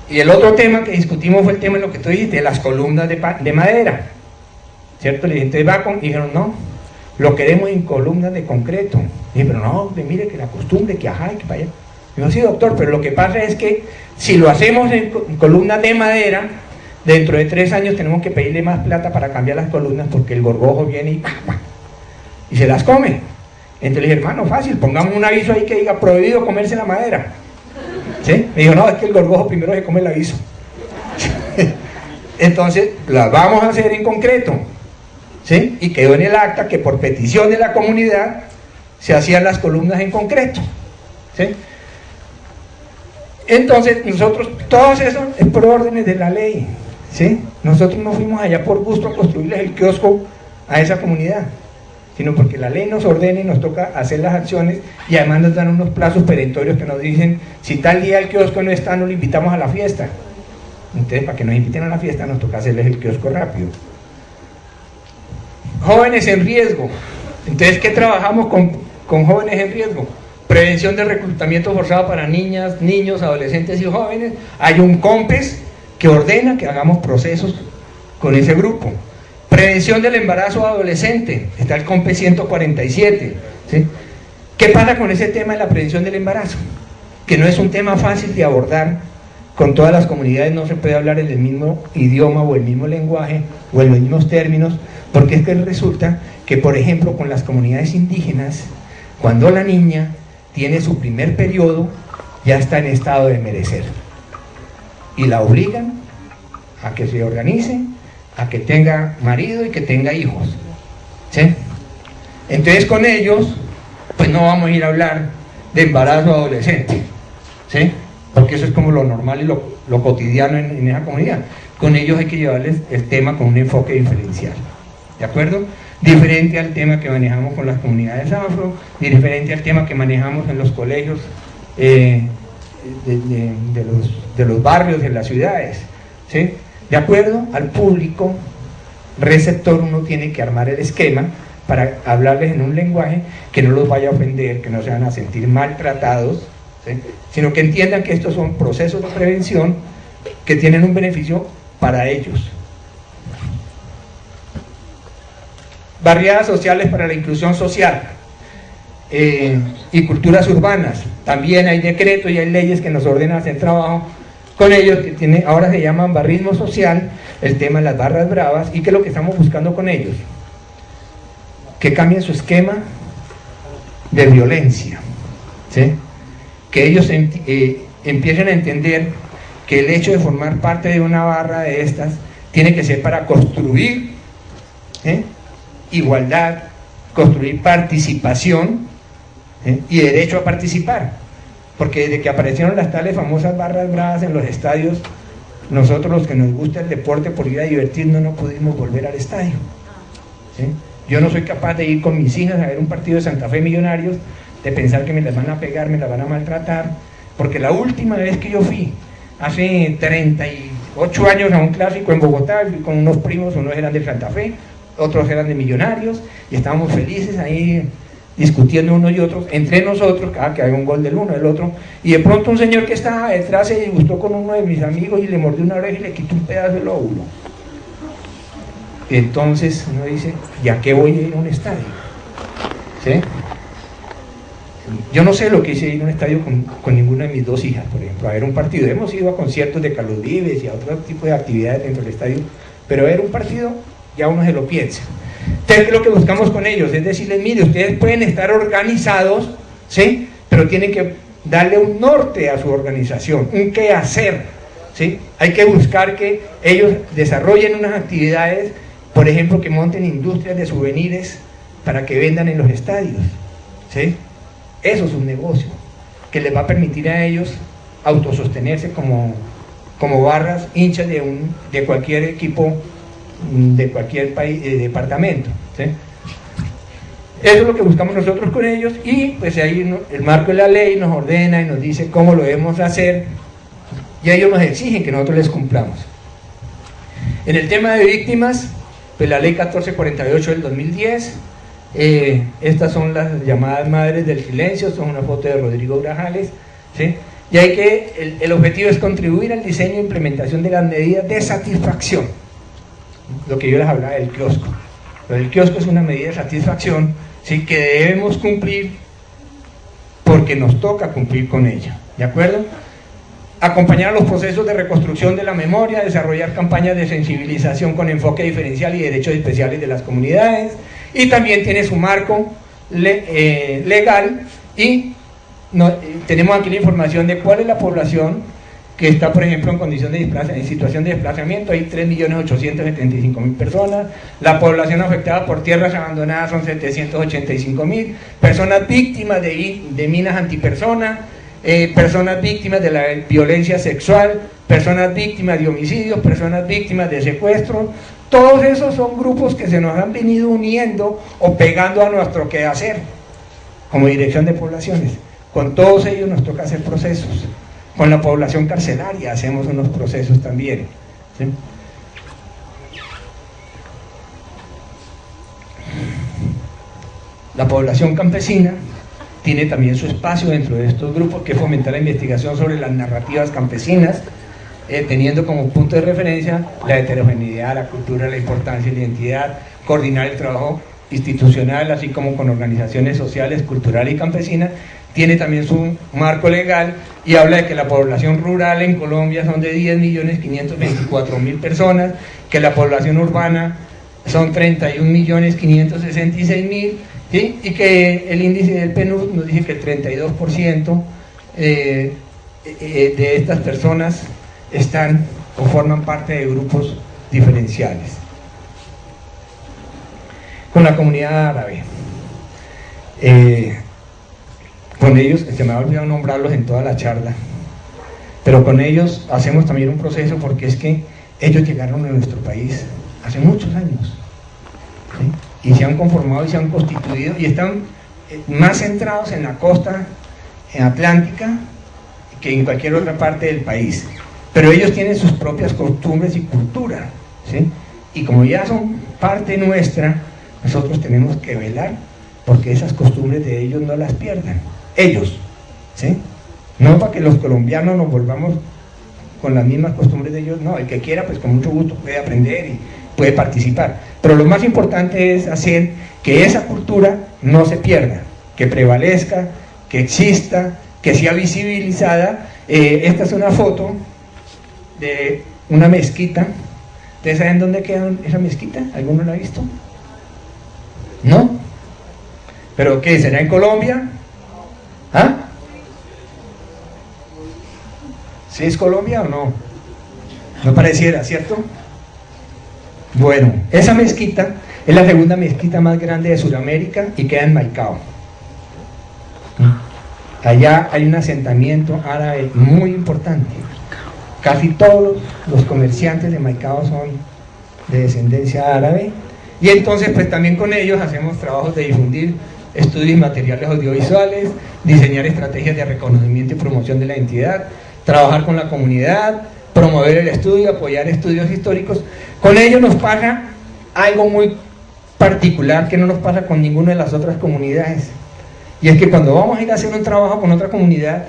Speaker 2: Y el otro tema que discutimos fue el tema de lo que tú dijiste, de las columnas de madera, ¿cierto? Le dije, entonces dijeron, no, lo queremos en columnas de concreto. Y dije, pero no, mire que la costumbre, que ajá, y que para allá. Digo, sí, doctor, pero lo que pasa es que si lo hacemos en columnas de madera, dentro de 3 años tenemos que pedirle más plata para cambiar las columnas, porque el gorgojo viene y se las come. Entonces le dije, hermano, fácil, pongamos un aviso ahí que diga prohibido comerse la madera, ¿Sí? Me dijo, no, es que el gorgojo primero se come el aviso. Entonces, las vamos a hacer en concreto, ¿sí? Y quedó en el acta que por petición de la comunidad se hacían las columnas en concreto, ¿sí? Entonces, nosotros, todo eso es por órdenes de la ley, ¿sí? Nosotros no fuimos allá por gusto a construirles el kiosco a esa comunidad, sino porque la ley nos ordena y nos toca hacer las acciones, y además nos dan unos plazos perentorios que nos dicen, si tal día el kiosco no está, no lo invitamos a la fiesta. Entonces, para que nos inviten a la fiesta, nos toca hacerles el kiosco rápido. Jóvenes en riesgo. Entonces, ¿qué trabajamos con jóvenes en riesgo? Prevención de reclutamiento forzado para niñas, niños, adolescentes y jóvenes. Hay un COMPES que ordena que hagamos procesos con ese grupo. Prevención del embarazo adolescente. Está el COMPES 147, ¿sí? ¿Qué pasa con ese tema de la prevención del embarazo? Que no es un tema fácil de abordar. Con todas las comunidades no se puede hablar en el mismo idioma o el mismo lenguaje o en los mismos términos, porque es que resulta que, por ejemplo, con las comunidades indígenas, cuando la niña tiene su primer periodo, ya está en estado de merecer. Y la obligan a que se organice, a que tenga marido y que tenga hijos, ¿sí? Entonces con ellos, pues no vamos a ir a hablar de embarazo adolescente, ¿sí? Porque eso es como lo normal y lo cotidiano en esa comunidad. Con ellos hay que llevarles el tema con un enfoque diferencial, ¿de acuerdo? Diferente al tema que manejamos con las comunidades afro, y diferente al tema que manejamos en los colegios de los barrios, de las ciudades, ¿sí? De acuerdo al público receptor, uno tiene que armar el esquema para hablarles en un lenguaje que no los vaya a ofender, que no se van a sentir maltratados, ¿sí? Sino que entiendan que estos son procesos de prevención que tienen un beneficio para ellos. Barriadas sociales para la inclusión social y culturas urbanas. También hay decretos y hay leyes que nos ordenan hacer trabajo con ellos, que ahora se llaman barrismo social, el tema de las barras bravas. ¿Y qué es lo que estamos buscando con ellos? Que cambien su esquema de violencia, ¿sí? Que ellos empiecen a entender que el hecho de formar parte de una barra de estas tiene que ser para construir igualdad, construir participación y derecho a participar, porque desde que aparecieron las tales famosas barras bravas en los estadios, nosotros los que nos gusta el deporte por ir a divertirnos no pudimos volver al estadio, ¿sí? Yo no soy capaz de ir con mis hijas a ver un partido de Santa Fe Millonarios, de pensar que me las van a pegar, me las van a maltratar, porque la última vez que yo fui, hace 38 años, a un clásico en Bogotá, fui con unos primos, unos eran de Santa Fe, otros eran de Millonarios, y estábamos felices ahí discutiendo unos y otros, entre nosotros, cada que había un gol del uno, del otro, y de pronto un señor que estaba detrás se disgustó con uno de mis amigos y le mordió una oreja y le quitó un pedazo del óvulo. Entonces uno dice, ¿ya qué voy a ir a un estadio? ¿Sí? Yo no sé lo que hice ir a un estadio con ninguna de mis dos hijas, por ejemplo, a ver un partido. Hemos ido a conciertos de Carlos Vives y a otro tipo de actividades dentro del estadio, pero ver un partido ya uno se lo piensa. Entonces, lo que buscamos con ellos es decirles, mire, ustedes pueden estar organizados, ¿sí? Pero tienen que darle un norte a su organización, un qué hacer, ¿sí? Hay que buscar que ellos desarrollen unas actividades, por ejemplo, que monten industrias de souvenirs para que vendan en los estadios, ¿sí? Eso es un negocio que les va a permitir a ellos autosostenerse como barras hinchas de cualquier equipo, de cualquier país, departamento, ¿sí? Eso es lo que buscamos nosotros con ellos, y pues ahí el marco de la ley nos ordena y nos dice cómo lo debemos hacer, y ellos nos exigen que nosotros les cumplamos. En el tema de víctimas, pues la ley 1448 del 2010, estas son las llamadas madres del silencio, son una foto de Rodrigo Grajales, ¿sí? Y hay que, el objetivo es contribuir al diseño e implementación de las medidas de satisfacción, lo que yo les hablaba del kiosco. Pero el kiosco es una medida de satisfacción, ¿sí? Que debemos cumplir porque nos toca cumplir con ella, ¿de acuerdo? Acompañar los procesos de reconstrucción de la memoria, desarrollar campañas de sensibilización con enfoque diferencial y derechos especiales de las comunidades, y también tiene su marco legal y tenemos aquí la información de cuál es la población que está, por ejemplo, en situación de desplazamiento. Hay 3.875.000 personas. La población afectada por tierras abandonadas son 785.000. Personas víctimas de minas antipersonas, personas víctimas de la violencia sexual, personas víctimas de homicidios, personas víctimas de secuestros. Todos esos son grupos que se nos han venido uniendo o pegando a nuestro quehacer como dirección de poblaciones. Con todos ellos nos toca hacer procesos. Con la población carcelaria hacemos unos procesos también, ¿sí? La población campesina tiene también su espacio dentro de estos grupos, que es fomentar la investigación sobre las narrativas campesinas, teniendo como punto de referencia la heterogeneidad, la cultura, la importancia y la identidad, coordinar el trabajo institucional, así como con organizaciones sociales, culturales y campesinas. Tiene también su marco legal y habla de que la población rural en Colombia son de 10.524.000 personas, que la población urbana son 31.566.000, ¿sí? Y que el índice del PNUD nos dice que el 32% de estas personas están o forman parte de grupos diferenciales. Con la comunidad árabe, con ellos, se me ha olvidado nombrarlos en toda la charla, pero con ellos hacemos también un proceso, porque es que ellos llegaron a nuestro país hace muchos años, ¿sí? Y se han conformado y se han constituido y están más centrados en la costa atlántica que en cualquier otra parte del país, pero ellos tienen sus propias costumbres y cultura, ¿sí? Y como ya son parte nuestra, nosotros tenemos que velar porque esas costumbres de ellos no las pierdan. Ellos, ¿sí? No para que los colombianos nos volvamos con las mismas costumbres de ellos, no, el que quiera pues con mucho gusto puede aprender y puede participar, pero lo más importante es hacer que esa cultura no se pierda, que prevalezca, que exista, que sea visibilizada. Esta es una foto de una mezquita. ¿Ustedes saben dónde queda esa mezquita? ¿Alguno la ha visto? ¿No? ¿Pero qué? ¿Será en Colombia? ¿Ah? ¿Sí es Colombia o no? No pareciera, ¿cierto? Bueno, esa mezquita es la segunda mezquita más grande de Sudamérica y queda en Maicao. Allá hay un asentamiento árabe muy importante. Casi todos los comerciantes de Maicao son de descendencia árabe, y entonces pues también con ellos hacemos trabajos de difundir estudios y materiales audiovisuales, diseñar estrategias de reconocimiento y promoción de la identidad, trabajar con la comunidad, promover el estudio, apoyar estudios históricos. Con ellos nos pasa algo muy particular que no nos pasa con ninguna de las otras comunidades, y es que cuando vamos a ir a hacer un trabajo con otra comunidad,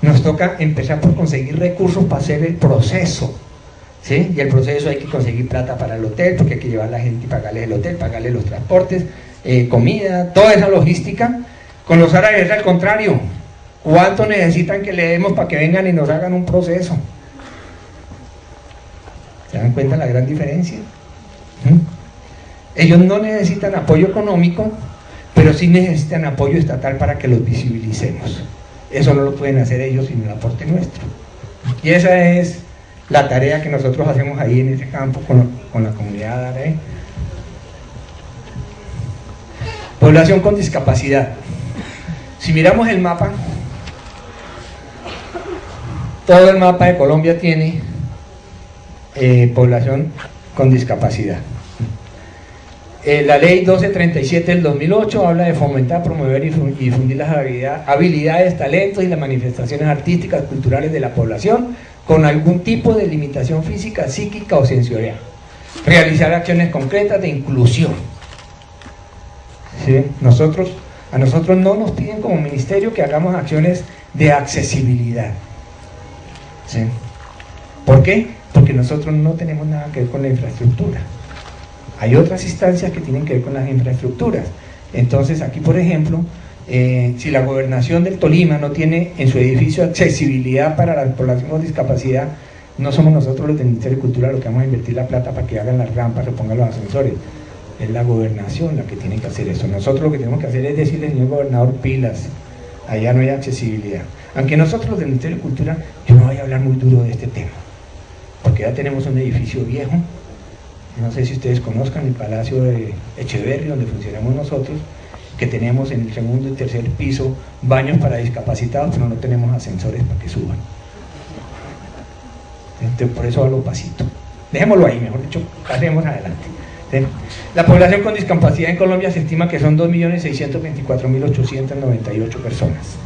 Speaker 2: nos toca empezar por conseguir recursos para hacer el proceso, ¿sí? Y el proceso hay que conseguir plata para el hotel, porque hay que llevar a la gente y pagarle el hotel, pagarle los transportes, comida, toda esa logística. Con los árabes es al contrario. ¿Cuánto necesitan que le demos para que vengan y nos hagan un proceso? ¿Se dan cuenta la gran diferencia? Ellos no necesitan apoyo económico, pero sí necesitan apoyo estatal para que los visibilicemos. Eso no lo pueden hacer ellos sin el aporte nuestro. Y esa es la tarea que nosotros hacemos ahí en ese campo con la comunidad árabe. Población con discapacidad. Si miramos el mapa, todo el mapa de Colombia tiene población con discapacidad. La ley 1237 del 2008 habla de fomentar, promover y difundir las habilidades, talentos y las manifestaciones artísticas, culturales de la población con algún tipo de limitación física, psíquica o sensorial. Realizar acciones concretas de inclusión. ¿Sí? A nosotros no nos piden como ministerio que hagamos acciones de accesibilidad. ¿Sí? ¿Por qué? Porque nosotros no tenemos nada que ver con la infraestructura. Hay otras instancias que tienen que ver con las infraestructuras. Entonces aquí, por ejemplo, si la gobernación del Tolima no tiene en su edificio accesibilidad para la población con discapacidad, no somos nosotros los del Ministerio de Cultura los que vamos a invertir la plata para que hagan las rampas, que pongan los ascensores. Es la gobernación la que tiene que hacer eso. Nosotros lo que tenemos que hacer es decirle, señor gobernador, pilas, allá no hay accesibilidad. Aunque nosotros del Ministerio de Cultura, yo no voy a hablar muy duro de este tema, porque ya tenemos un edificio viejo, no sé si ustedes conozcan el Palacio de Echeverri, donde funcionamos nosotros, que tenemos en el segundo y tercer piso baños para discapacitados, pero no tenemos ascensores para que suban. Entonces, por eso hablo pasito. Dejémoslo ahí, mejor dicho, pasemos adelante. ¿Sí? La población con discapacidad en Colombia se estima que son 2.624.898 personas.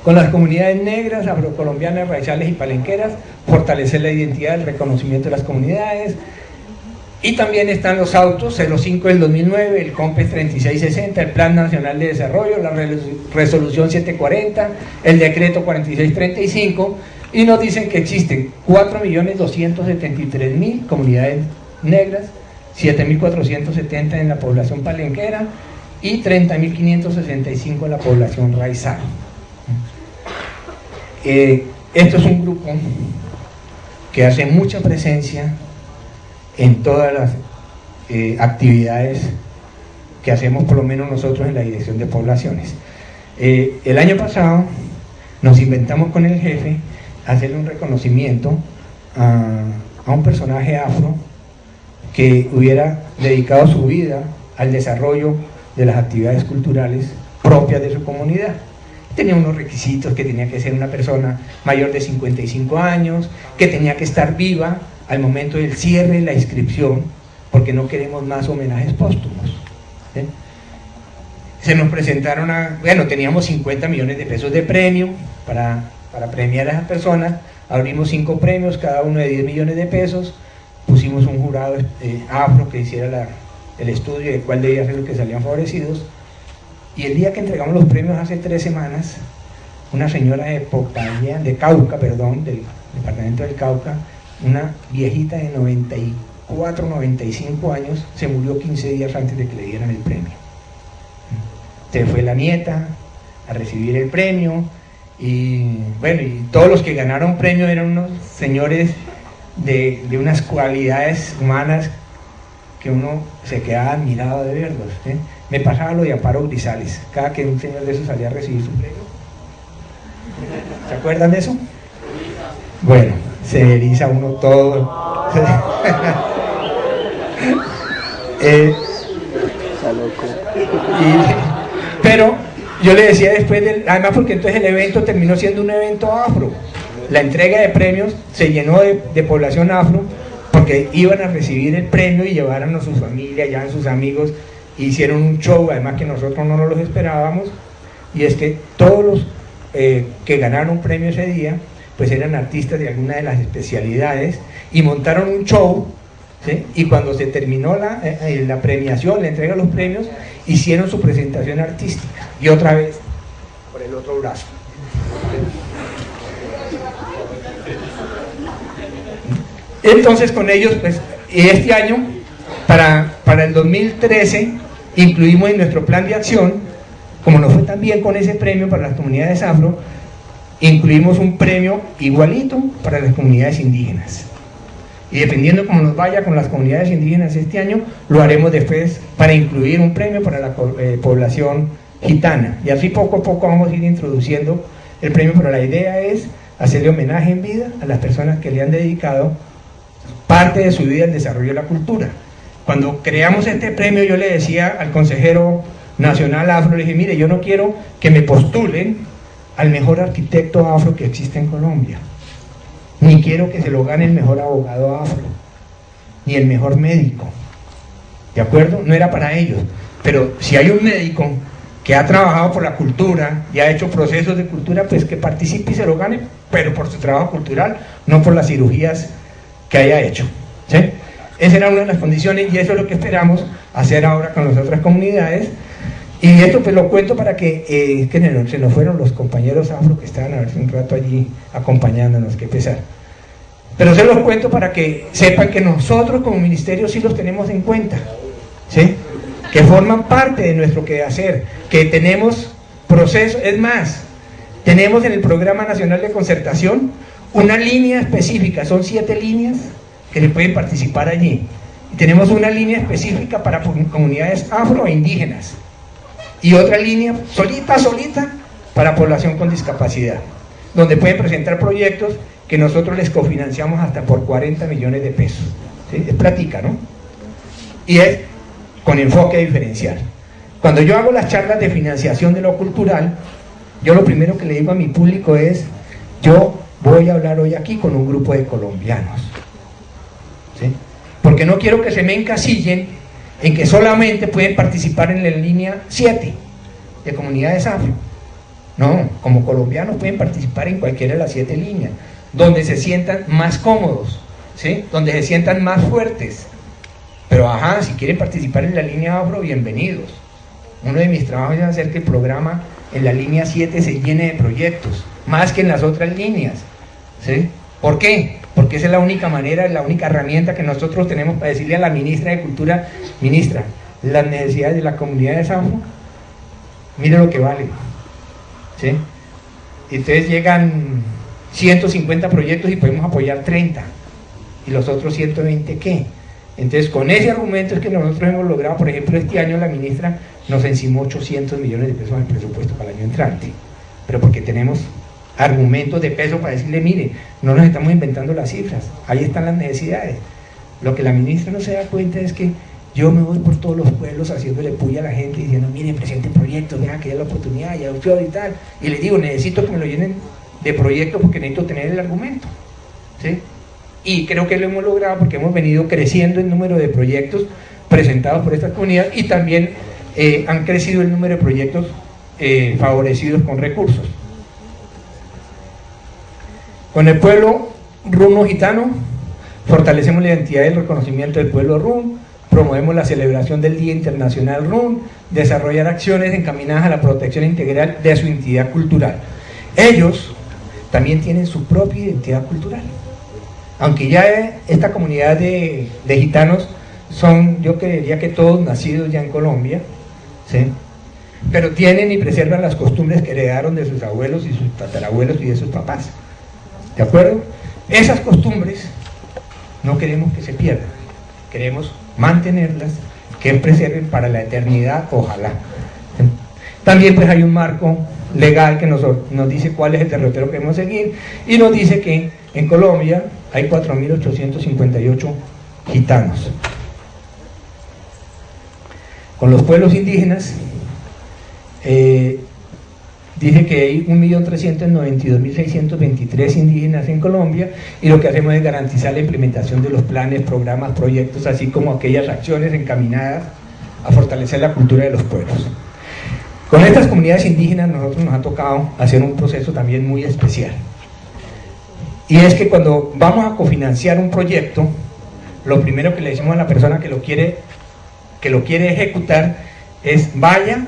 Speaker 2: Con las comunidades negras, afrocolombianas, raizales y palenqueras, fortalecer la identidad, el reconocimiento de las comunidades. Y también están los autos 05 del 2009, el COMPES 3660, el Plan Nacional de Desarrollo, la Resolución 740, el Decreto 4635, y nos dicen que existen 4.273.000 comunidades negras, 7.470 en la población palenquera y 30.565 en la población raizal. Esto es un grupo que hace mucha presencia en todas las actividades que hacemos, por lo menos nosotros en la Dirección de Poblaciones. El año pasado nos inventamos con el jefe hacerle un reconocimiento a un personaje afro que hubiera dedicado su vida al desarrollo de las actividades culturales propias de su comunidad. Tenía unos requisitos, que tenía que ser una persona mayor de 55 años, que tenía que estar viva al momento del cierre, la inscripción, porque no queremos más homenajes póstumos. ¿Sí? Se nos presentaron teníamos 50 millones de pesos de premio para premiar a esas personas, abrimos 5 premios, cada uno de 10 millones de pesos, pusimos un jurado afro que hiciera el estudio de cuál debía ser los que salían favorecidos, y el día que entregamos los premios hace 3 semanas, una señora de Cauca, del departamento del Cauca, una viejita de 94, 95 años, se murió 15 días antes de que le dieran el premio. Se fue la nieta a recibir el premio, y bueno, y todos los que ganaron premio eran unos señores de unas cualidades humanas que uno se quedaba admirado de verlos. ¿Sí? Me pasaba lo de Amparo Grisales, cada que un señor de esos salía a recibir su premio. ¿Se acuerdan de eso? Bueno, se eriza uno todo. Pero yo le decía después, además porque entonces el evento terminó siendo un evento afro. La entrega de premios se llenó de población afro, porque iban a recibir el premio y llevaron a sus familias, llevaron a sus amigos, hicieron un show, además que nosotros no nos los esperábamos, y es que todos los que ganaron un premio ese día, pues eran artistas de alguna de las especialidades, y montaron un show, ¿sí? Y cuando se terminó la premiación, la entrega de los premios, hicieron su presentación artística, y otra vez, por el otro brazo. Entonces con ellos, pues, este año, para el 2013, incluimos en nuestro plan de acción, como nos fue también con ese premio para las comunidades afro, incluimos un premio igualito para las comunidades indígenas. Y dependiendo cómo nos vaya con las comunidades indígenas este año, lo haremos después para incluir un premio para la población gitana. Y así poco a poco vamos a ir introduciendo el premio, pero la idea es hacerle homenaje en vida a las personas que le han dedicado parte de su vida al desarrollo de la cultura. Cuando creamos este premio, yo le decía al consejero nacional afro, le dije, mire, yo no quiero que me postulen al mejor arquitecto afro que existe en Colombia, ni quiero que se lo gane el mejor abogado afro, ni el mejor médico, ¿de acuerdo? No era para ellos, pero si hay un médico que ha trabajado por la cultura y ha hecho procesos de cultura, pues que participe y se lo gane, pero por su trabajo cultural, no por las cirugías que haya hecho. ¿Sí? Esa era una de las condiciones, y eso es lo que esperamos hacer ahora con las otras comunidades. Y esto pues lo cuento para que se nos fueron los compañeros afro que estaban hace un rato allí acompañándonos, qué pesar. Pero se los cuento para que sepan que nosotros como ministerio sí los tenemos en cuenta, ¿sí? Que forman parte de nuestro quehacer, que tenemos procesos, es más, tenemos en el Programa Nacional de Concertación una línea específica, son 7 líneas que se pueden participar allí. Y tenemos una línea específica para comunidades afro e indígenas. y otra línea solita para población con discapacidad, donde pueden presentar proyectos que nosotros les cofinanciamos hasta por 40 millones de pesos. ¿Sí? Es práctica, ¿no? Y es con enfoque diferencial. Cuando yo hago las charlas de financiación de lo cultural, yo lo primero que le digo a mi público es: yo voy a hablar hoy aquí con un grupo de colombianos, ¿sí? Porque no quiero que se me encasillen en que solamente pueden participar en la línea 7 de comunidades afro. No, como colombianos pueden participar en cualquiera de las 7 líneas, donde se sientan más cómodos, ¿sí? Donde se sientan más fuertes. Pero si quieren participar en la línea afro, bienvenidos. Uno de mis trabajos es hacer que el programa en la línea 7 se llene de proyectos, más que en las otras líneas, ¿sí? ¿Por qué? Porque esa es la única manera, la única herramienta que nosotros tenemos para decirle a la ministra de Cultura: ministra, las necesidades de la comunidad de afro, mire lo que vale, ¿sí? Y entonces llegan 150 proyectos y podemos apoyar 30, y los otros 120, ¿qué? Entonces, con ese argumento es que nosotros hemos logrado, por ejemplo, este año la ministra nos encimó 800 millones de pesos en el presupuesto para el año entrante, pero porque tenemos argumentos de peso para decirle: mire, no nos estamos inventando las cifras, ahí están las necesidades. Lo que la ministra no se da cuenta es que yo me voy por todos los pueblos haciéndole puya a la gente, diciendo: miren, presenten proyectos, vean que hay la oportunidad, y opción y tal, y les digo: necesito que me lo llenen de proyectos porque necesito tener el argumento, ¿sí? Y creo que lo hemos logrado porque hemos venido creciendo el número de proyectos presentados por esta comunidad, y también han crecido el número de proyectos favorecidos con recursos. Con el pueblo runo gitano fortalecemos la identidad y el reconocimiento del pueblo run, promovemos la celebración del Día Internacional Run, desarrollar acciones encaminadas a la protección integral de su identidad cultural. Ellos también tienen su propia identidad cultural. Aunque ya esta comunidad de gitanos son, yo creería que todos nacidos ya en Colombia, ¿sí? Pero tienen y preservan las costumbres que heredaron de sus abuelos y sus tatarabuelos y de sus papás, ¿de acuerdo? Esas costumbres no queremos que se pierdan, queremos mantenerlas, que preserven para la eternidad, ojalá. También pues hay un marco legal que nos dice cuál es el derrotero que debemos seguir, y nos dice que en Colombia hay 4.858 gitanos. Con los pueblos indígenas dice que hay 1.392.623 indígenas en Colombia, y lo que hacemos es garantizar la implementación de los planes, programas, proyectos, así como aquellas acciones encaminadas a fortalecer la cultura de los pueblos. Con estas comunidades indígenas nosotros nos ha tocado hacer un proceso también muy especial, y es que cuando vamos a cofinanciar un proyecto, lo primero que le decimos a la persona que lo quiere ejecutar es: vaya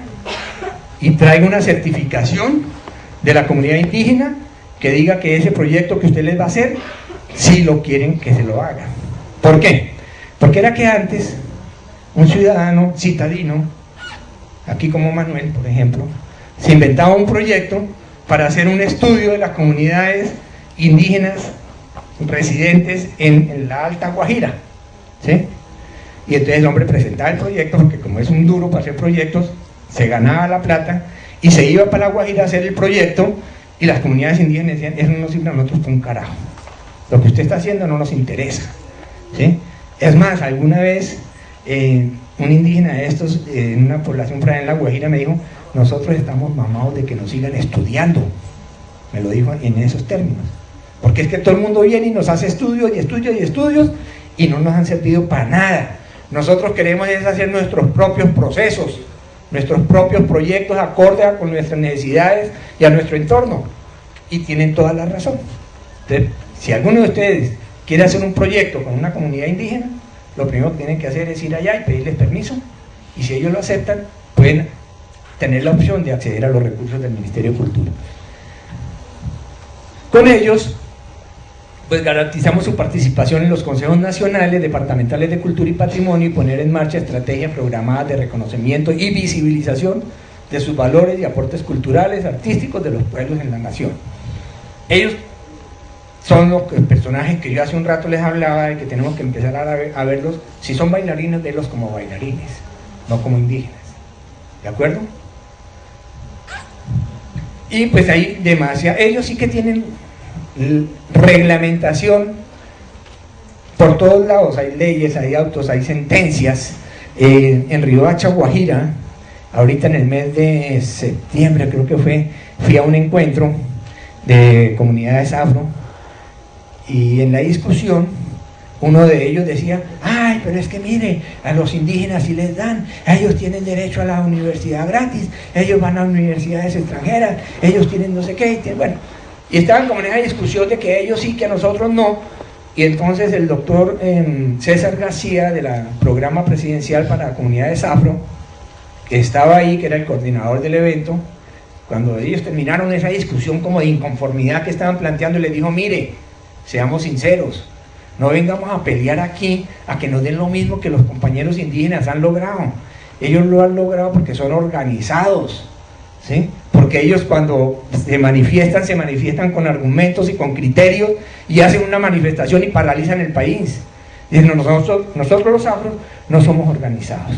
Speaker 2: y traiga una certificación de la comunidad indígena que diga que ese proyecto que usted les va a hacer, si lo quieren que se lo haga. ¿Por qué? Porque era que antes un ciudadano citadino, aquí como Manuel, por ejemplo, se inventaba un proyecto para hacer un estudio de las comunidades indígenas residentes en la Alta Guajira, ¿sí? Y entonces el hombre presentaba el proyecto, porque como es un duro para hacer proyectos, se ganaba la plata y se iba para la Guajira a hacer el proyecto, y las comunidades indígenas decían: eso no nos sirve a nosotros por un carajo, lo que usted está haciendo no nos interesa, ¿sí? Es más, alguna vez un indígena de estos en una población por allá en la Guajira me dijo: nosotros estamos mamados de que nos sigan estudiando. Me lo dijo en esos términos, porque es que todo el mundo viene y nos hace estudios y estudios y estudios y no nos han servido para nada. Nosotros queremos es hacer nuestros propios procesos, nuestros propios proyectos acorde con nuestras necesidades y a nuestro entorno, y tienen toda la razón. Entonces, si alguno de ustedes quiere hacer un proyecto con una comunidad indígena, lo primero que tienen que hacer es ir allá y pedirles permiso, y si ellos lo aceptan, pueden tener la opción de acceder a los recursos del Ministerio de Cultura. Con ellos, pues garantizamos su participación en los consejos nacionales, departamentales de cultura y patrimonio, y poner en marcha estrategias programadas de reconocimiento y visibilización de sus valores y aportes culturales, artísticos de los pueblos en la nación. Ellos son los personajes que yo hace un rato les hablaba de que tenemos que empezar a verlos, si son bailarines, verlos como bailarines, no como indígenas, ¿de acuerdo? Y pues hay demasiado, ellos sí que tienen reglamentación por todos lados, hay leyes, hay autos, hay sentencias. En Riohacha, Guajira, ahorita en el mes de septiembre creo que fui a un encuentro de comunidades afro, y en la discusión uno de ellos decía: ay, pero es que mire, a los indígenas sí les dan, ellos tienen derecho a la universidad gratis, ellos van a universidades extranjeras, ellos tienen no sé qué, bueno, y estaban como en esa discusión de que ellos sí, que a nosotros no. Y entonces el doctor César García, del programa presidencial para comunidades afro, que estaba ahí, que era el coordinador del evento, cuando ellos terminaron esa discusión como de inconformidad que estaban planteando, les dijo: mire, seamos sinceros, no vengamos a pelear aquí a que nos den lo mismo que los compañeros indígenas han logrado. Ellos lo han logrado porque son organizados, ¿sí? Porque ellos cuando se manifiestan con argumentos y con criterios, y hacen una manifestación y paralizan el país. Dicen: nosotros los afros no somos organizados,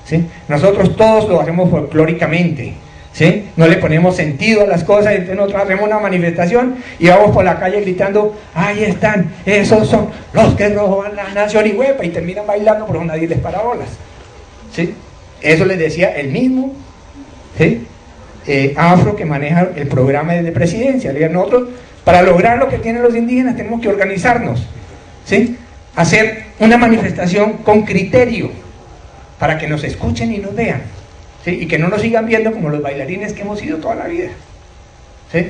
Speaker 2: ¿sí? Nosotros todos lo hacemos folclóricamente, ¿sí? No le ponemos sentido a las cosas. Entonces nosotros hacemos una manifestación y vamos por la calle gritando: ahí están, esos son los que roban la nación, y huepa, y terminan bailando, pero nadie les para bolas, ¿sí? Eso les decía el mismo, ¿sí? Afro que maneja el programa de presidencia. Nosotros, para lograr lo que tienen los indígenas, tenemos que organizarnos, ¿sí? Hacer una manifestación con criterio para que nos escuchen y nos vean, ¿sí? Y que no nos sigan viendo como los bailarines que hemos sido toda la vida, ¿sí?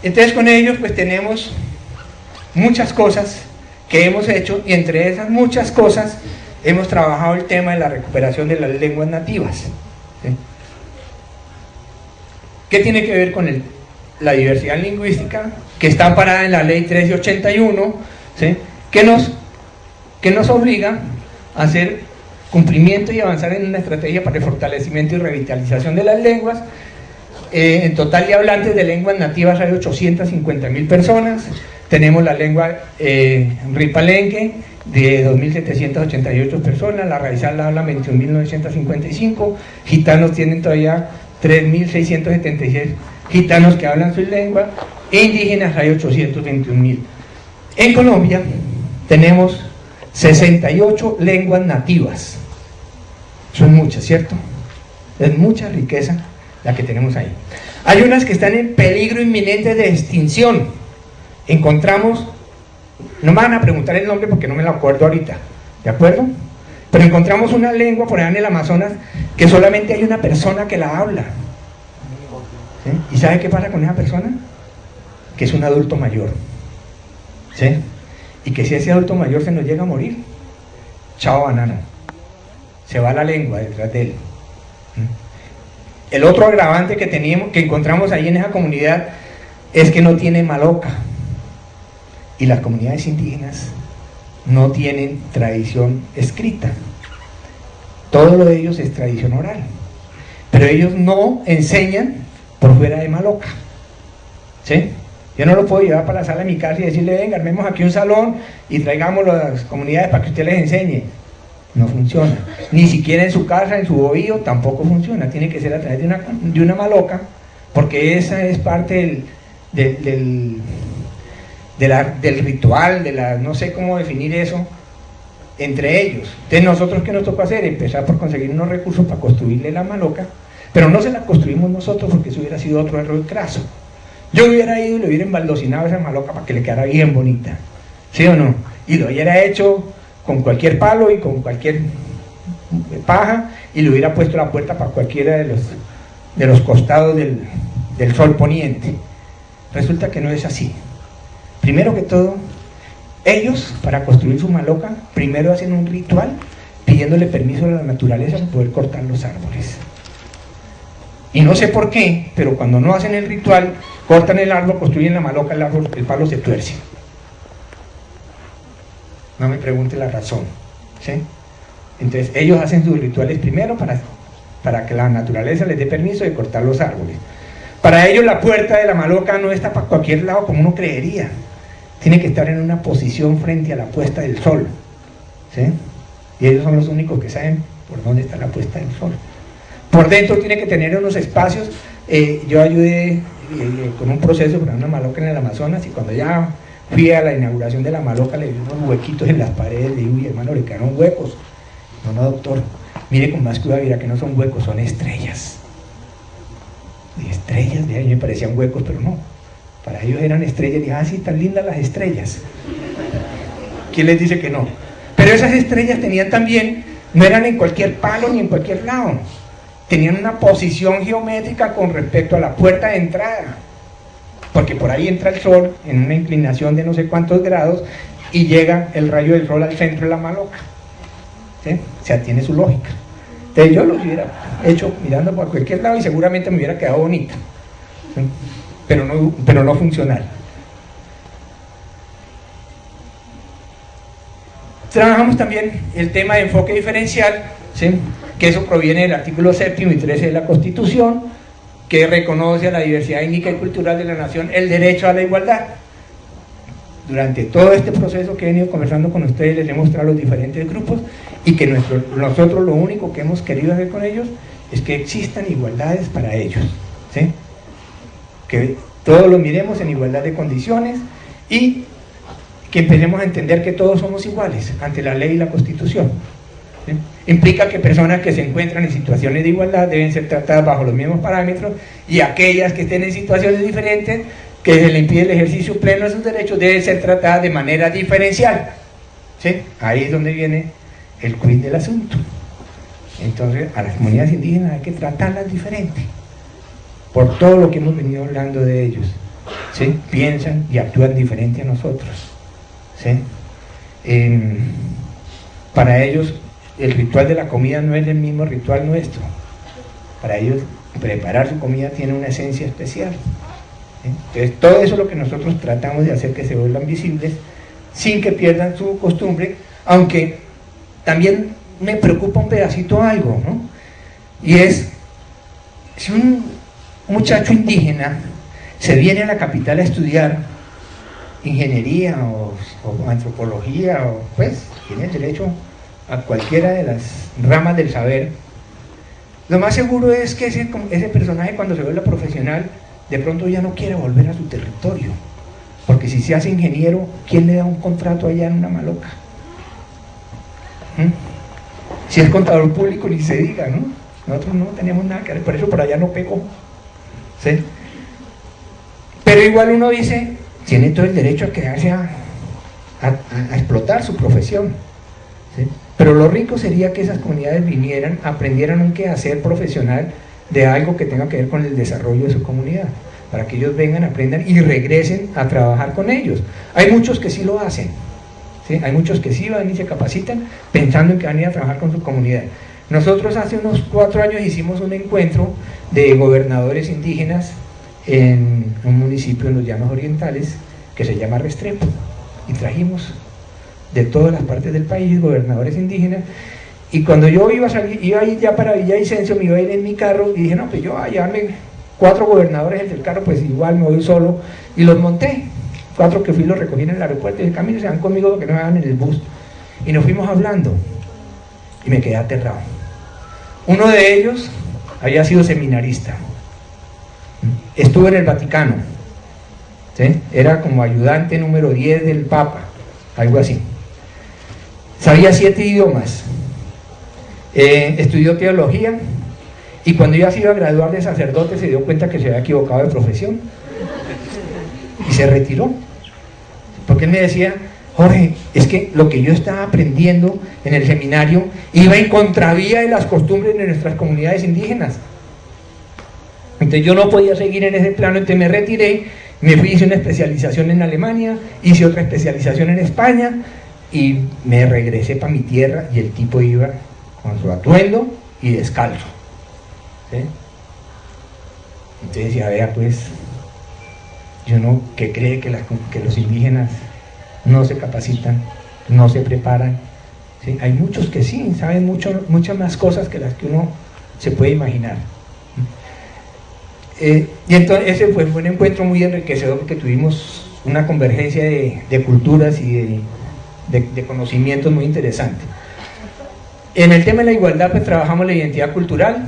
Speaker 2: Entonces con ellos pues tenemos muchas cosas que hemos hecho, y entre esas muchas cosas hemos trabajado el tema de la recuperación de las lenguas nativas, ¿sí? ¿Qué tiene que ver con la diversidad lingüística? Que está amparada en la ley 1381, ¿sí? que nos obliga a hacer cumplimiento y avanzar en una estrategia para el fortalecimiento y revitalización de las lenguas. En total de hablantes de lenguas nativas hay 850.000 personas. Tenemos la lengua ripalenque de 2.788 personas, la raizal la hablan 21.955, gitanos tienen todavía 3.676 gitanos que hablan su lengua, e indígenas hay 821.000. En Colombia tenemos 68 lenguas nativas. Son muchas, ¿cierto? Es mucha riqueza la que tenemos ahí. Hay unas que están en peligro inminente de extinción. Encontramos, no me van a preguntar el nombre porque no me lo acuerdo ahorita, ¿de acuerdo? Pero encontramos una lengua por allá en el Amazonas que solamente hay una persona que la habla, ¿sí? ¿Y sabe qué pasa con esa persona? Que es un adulto mayor, ¿sí? Y que si ese adulto mayor se nos llega a morir, chao banano, se va la lengua detrás de él. El otro agravante que encontramos ahí en esa comunidad es que no tiene maloca, y las comunidades indígenas no tienen tradición escrita, todo lo de ellos es tradición oral, pero ellos no enseñan por fuera de maloca, ¿sí? Yo no lo puedo llevar para la sala de mi casa y decirle: venga, armemos aquí un salón y traigamos las comunidades para que usted les enseñe. No funciona, ni siquiera en su casa, en su oído, tampoco funciona. Tiene que ser a través de una maloca, porque esa es parte del ritual, no sé cómo definir eso, entre ellos. Entonces nosotros, ¿qué nos tocó hacer? Empezar por conseguir unos recursos para construirle la maloca, pero no se la construimos nosotros porque eso hubiera sido otro error craso. Yo hubiera ido y le hubiera embaldocinado esa maloca para que le quedara bien bonita, ¿sí o no? Y lo hubiera hecho con cualquier palo y con cualquier paja, y le hubiera puesto la puerta para cualquiera de los costados del sol poniente. Resulta que no es así. Primero que todo, ellos, para construir su maloca, primero hacen un ritual pidiéndole permiso a la naturaleza para poder cortar los árboles. Y no sé por qué, pero cuando no hacen el ritual, cortan el árbol, construyen la maloca, el palo se tuerce. No me pregunte la razón, ¿sí? Entonces ellos hacen sus rituales primero para que la naturaleza les dé permiso de cortar los árboles. Para ellos la puerta de la maloca no está para cualquier lado como uno creería. Tiene que estar en una posición frente a la puesta del sol, ¿sí? Y ellos son los únicos que saben por dónde está la puesta del sol. Por dentro tiene que tener unos espacios. Yo ayudé con un proceso para una maloca en el Amazonas, y cuando ya fui a la inauguración de la maloca le vi unos huequitos en las paredes. Le dije, uy, hermano, le quedaron huecos. No, doctor, mire con más cuidado, mira que no son huecos, son estrellas. Y estrellas, a mí me parecían huecos, pero no, para ellos eran estrellas. Y dije, sí, tan lindas las estrellas. ¿Quién les dice que no? Pero esas estrellas tenían también, no eran en cualquier palo ni en cualquier lado, tenían una posición geométrica con respecto a la puerta de entrada, porque por ahí entra el sol en una inclinación de no sé cuántos grados y llega el rayo del sol al centro de la maloca, ¿sí? O sea, tiene su lógica. Entonces yo lo hubiera hecho mirando por cualquier lado y seguramente me hubiera quedado bonito, ¿sí? pero no funcional. Trabajamos también el tema de enfoque diferencial, ¿sí? Que eso proviene del artículo 7 y 13 de la Constitución, que reconoce a la diversidad étnica y cultural de la nación el derecho a la igualdad. Durante todo este proceso que he venido conversando con ustedes, les he mostrado los diferentes grupos, y que nosotros lo único que hemos querido hacer con ellos es que existan igualdades para ellos, ¿sí? Que todos los miremos en igualdad de condiciones y que empecemos a entender que todos somos iguales ante la ley y la Constitución, ¿sí? Implica que personas que se encuentran en situaciones de igualdad deben ser tratadas bajo los mismos parámetros, y aquellas que estén en situaciones diferentes, que se le impide el ejercicio pleno de sus derechos, deben ser tratadas de manera diferencial, ¿sí? Ahí es donde viene el quid del asunto. Entonces, a las comunidades indígenas hay que tratarlas diferente, por todo lo que hemos venido hablando de ellos, ¿sí? Piensan y actúan diferente a nosotros, ¿sí? Para ellos el ritual de la comida no es el mismo ritual nuestro. Para ellos preparar su comida tiene una esencia especial, ¿sí? Entonces todo eso es lo que nosotros tratamos de hacer, que se vuelvan visibles sin que pierdan su costumbre, aunque también me preocupa un pedacito algo, ¿no? Y es, si un muchacho indígena se viene a la capital a estudiar ingeniería o antropología, o pues tiene el derecho a cualquiera de las ramas del saber, lo más seguro es que ese personaje, cuando se vuelva profesional, de pronto ya no quiere volver a su territorio, porque si se hace ingeniero, ¿quién le da un contrato allá en una maloca? Si es contador público, ni se diga, ¿no? Nosotros no tenemos nada que ver, por eso por allá no pegó, ¿sí? Pero igual uno dice, tiene todo el derecho a quedarse a explotar su profesión, ¿sí? Pero lo rico sería que esas comunidades vinieran, aprendieran un quehacer profesional de algo que tenga que ver con el desarrollo de su comunidad, para que ellos vengan, aprendan y regresen a trabajar con ellos. Hay muchos que sí lo hacen, ¿sí? Hay muchos que sí van y se capacitan pensando en que van a ir a trabajar con su comunidad. Nosotros hace unos 4 años hicimos un encuentro de gobernadores indígenas en un municipio en los Llanos Orientales que se llama Restrepo, y trajimos de todas las partes del país gobernadores indígenas. Y cuando yo iba a ir ya para Villavicencio, me iba a ir en mi carro, y dije, no, pues yo voy a llevarme 4 gobernadores en el carro, pues igual me voy solo, y los monté. 4 que fui, los recogí en el aeropuerto, y en camino se van conmigo porque no me van en el bus, y nos fuimos hablando, y me quedé aterrado. Uno de ellos había sido seminarista, estuvo en el Vaticano, ¿sí? Era como ayudante número 10 del Papa, algo así. Sabía 7 idiomas, estudió teología, y cuando ya se iba a graduar de sacerdote se dio cuenta que se había equivocado de profesión y se retiró, porque él me decía, Jorge, es que lo que yo estaba aprendiendo en el seminario iba en contravía de las costumbres de nuestras comunidades indígenas. Entonces yo no podía seguir en ese plano, entonces me retiré, me fui, hice una especialización en Alemania, hice otra especialización en España, y me regresé para mi tierra, y el tipo iba con su atuendo y descalzo, ¿sí? Entonces decía, vea pues, yo no, que cree que los indígenas no se capacitan, no se preparan, ¿sí? Hay muchos que sí, saben muchas más cosas que las que uno se puede imaginar. Y entonces ese fue un encuentro muy enriquecedor, porque tuvimos una convergencia de culturas y de conocimientos muy interesante. En el tema de la igualdad, pues trabajamos la identidad cultural,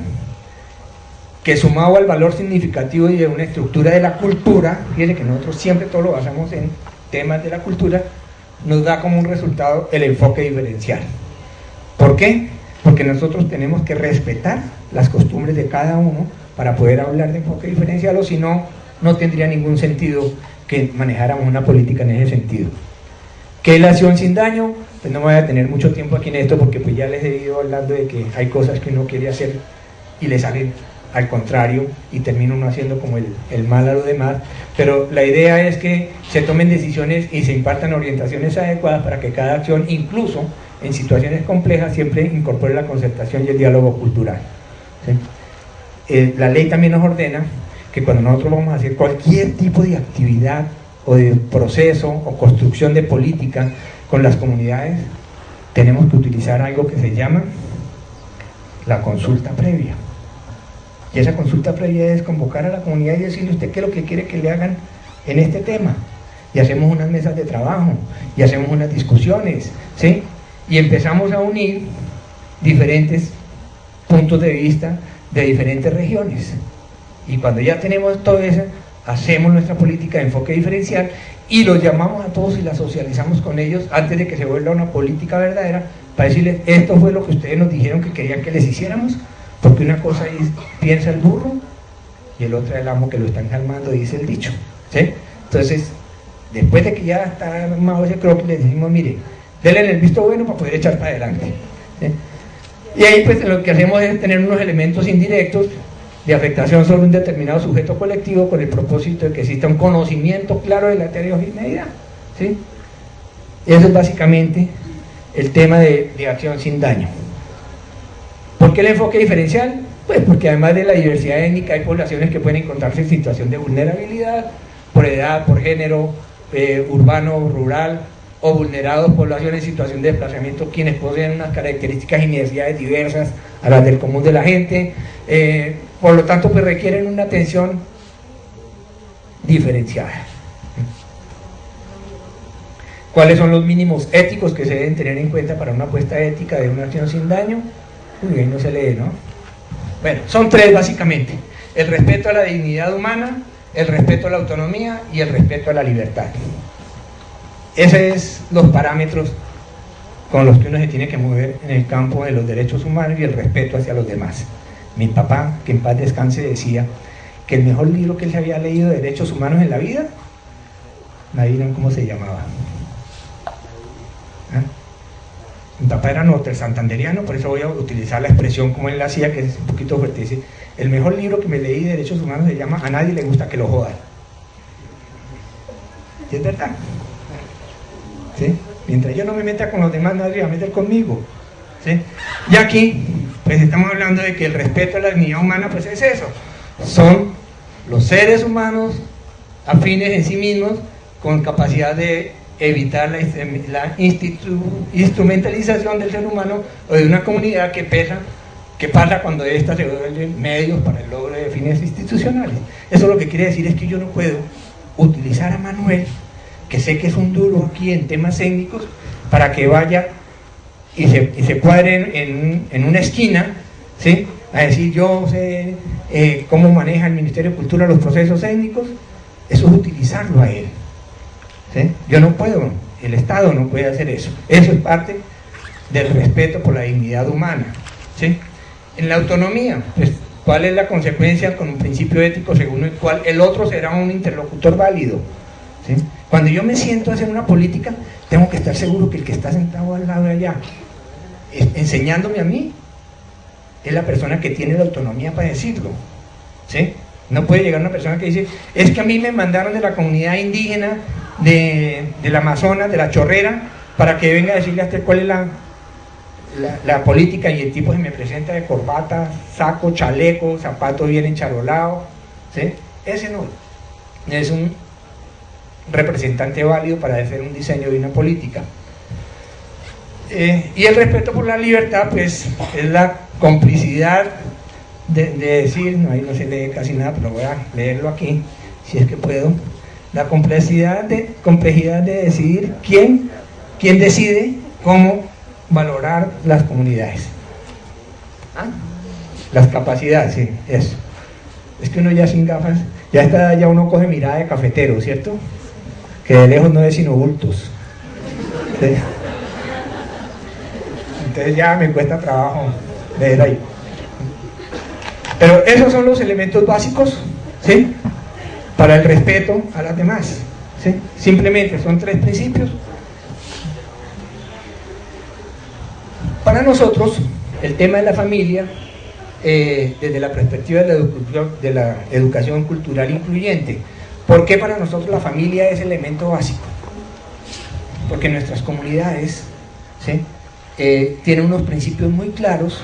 Speaker 2: que sumado al valor significativo y de una estructura de la cultura, fíjense que nosotros siempre todo lo basamos en temas de la cultura, nos da como un resultado el enfoque diferencial. ¿Por qué? Porque nosotros tenemos que respetar las costumbres de cada uno para poder hablar de enfoque diferencial, o si no, no tendría ningún sentido que manejáramos una política en ese sentido. ¿Qué es la acción sin daño? Pues no me voy a tener mucho tiempo aquí en esto, porque pues ya les he ido hablando de que hay cosas que uno quiere hacer y le salen al contrario y termina uno haciendo como el mal a los demás, pero la idea es que se tomen decisiones y se impartan orientaciones adecuadas para que cada acción, incluso en situaciones complejas, siempre incorpore la concertación y el diálogo cultural, ¿sí? La ley también nos ordena que cuando nosotros vamos a hacer cualquier tipo de actividad o de proceso o construcción de política con las comunidades, tenemos que utilizar algo que se llama la consulta previa. Y esa consulta previa es convocar a la comunidad y decirle usted qué es lo que quiere que le hagan en este tema. Y hacemos unas mesas de trabajo, y hacemos unas discusiones, ¿sí? Y empezamos a unir diferentes puntos de vista de diferentes regiones. Y cuando ya tenemos todo eso, hacemos nuestra política de enfoque diferencial y los llamamos a todos y la socializamos con ellos antes de que se vuelva una política verdadera, para decirles, esto fue lo que ustedes nos dijeron que querían que les hiciéramos. Porque una cosa es, piensa el burro, y el otro el amo que lo están calmando, dice el dicho, ¿sí? Entonces, después de que ya está armado ese croquis, le decimos, mire, denle el visto bueno para poder echar para adelante, ¿sí? Y ahí pues lo que hacemos es tener unos elementos indirectos de afectación sobre un determinado sujeto colectivo con el propósito de que exista un conocimiento claro de la heterogeneidad, ¿sí? Eso es básicamente el tema de acción sin daño. ¿Por qué el enfoque diferencial? Pues porque además de la diversidad étnica hay poblaciones que pueden encontrarse en situación de vulnerabilidad por edad, por género, urbano, rural, o vulnerados, poblaciones en situación de desplazamiento, quienes poseen unas características y necesidades diversas a las del común de la gente, por lo tanto pues requieren una atención diferenciada. ¿Cuáles son los mínimos éticos que se deben tener en cuenta para una apuesta ética de una acción sin daño? Uy, ahí no se lee, ¿no? Bueno, son tres básicamente: el respeto a la dignidad humana, el respeto a la autonomía y el respeto a la libertad. Esos son los parámetros con los que uno se tiene que mover en el campo de los derechos humanos y el respeto hacia los demás. Mi papá, que en paz descanse, decía que el mejor libro que él se había leído de derechos humanos en la vida, nadie sabe cómo se llamaba. ¿Ah? Mi papá era norte santanderiano, por eso voy a utilizar la expresión como él la hacía, que es un poquito fuerte. Dice, el mejor libro que me leí de derechos humanos se llama A nadie le gusta que lo jodan. ¿Y es verdad? ¿Sí? Mientras yo no me meta con los demás, nadie va a meter conmigo, ¿sí? Y aquí, pues estamos hablando de que el respeto a la dignidad humana, pues es eso. Son los seres humanos afines en sí mismos, con capacidad de evitar la instrumentalización del ser humano o de una comunidad que pasa cuando ésta se vuelve medios para el logro de fines institucionales. Eso lo que quiere decir es que yo no puedo utilizar a Manuel, que sé que es un duro aquí en temas técnicos, para que vaya y se cuadre en una esquina, ¿sí? A decir yo sé cómo maneja el Ministerio de Cultura los procesos técnicos. Eso es utilizarlo a él, ¿sí? Yo no puedo, el Estado no puede hacer eso. Eso es parte del respeto por la dignidad humana, ¿sí? En la autonomía, pues, ¿cuál es la consecuencia con un principio ético según el cual el otro será un interlocutor válido? ¿Sí? Cuando yo me siento a hacer una política, tengo que estar seguro que el que está sentado al lado de allá, enseñándome a mí, es la persona que tiene la autonomía para decirlo, ¿sí? No puede llegar una persona que dice, es que a mí me mandaron de la comunidad indígena del Amazonas, de la Chorrera, para que venga a decirle a usted cuál es la política, y el tipo se me presenta de corbata, saco, chaleco, zapatos bien encharolados, ¿sí? Ese no es un representante válido para hacer un diseño de una política. Y el respeto por la libertad, pues es la complicidad de decir, no, ahí no se lee casi nada, pero voy a leerlo aquí, si es que puedo. La complejidad de decidir quién decide cómo valorar las comunidades. ¿Ah? Las capacidades, sí, eso. Es que uno ya sin gafas, ya está, ya uno coge mirada de cafetero, ¿cierto? Que de lejos no es sino bultos. ¿Sí? Entonces ya me cuesta trabajo leer ahí. Pero esos son los elementos básicos, ¿sí? Para el respeto a las demás, ¿sí? Simplemente son 3 principios. Para nosotros, el tema de la familia, desde la perspectiva de la educación cultural incluyente, ¿por qué para nosotros la familia es el elemento básico? Porque nuestras comunidades, ¿sí? Tienen unos principios muy claros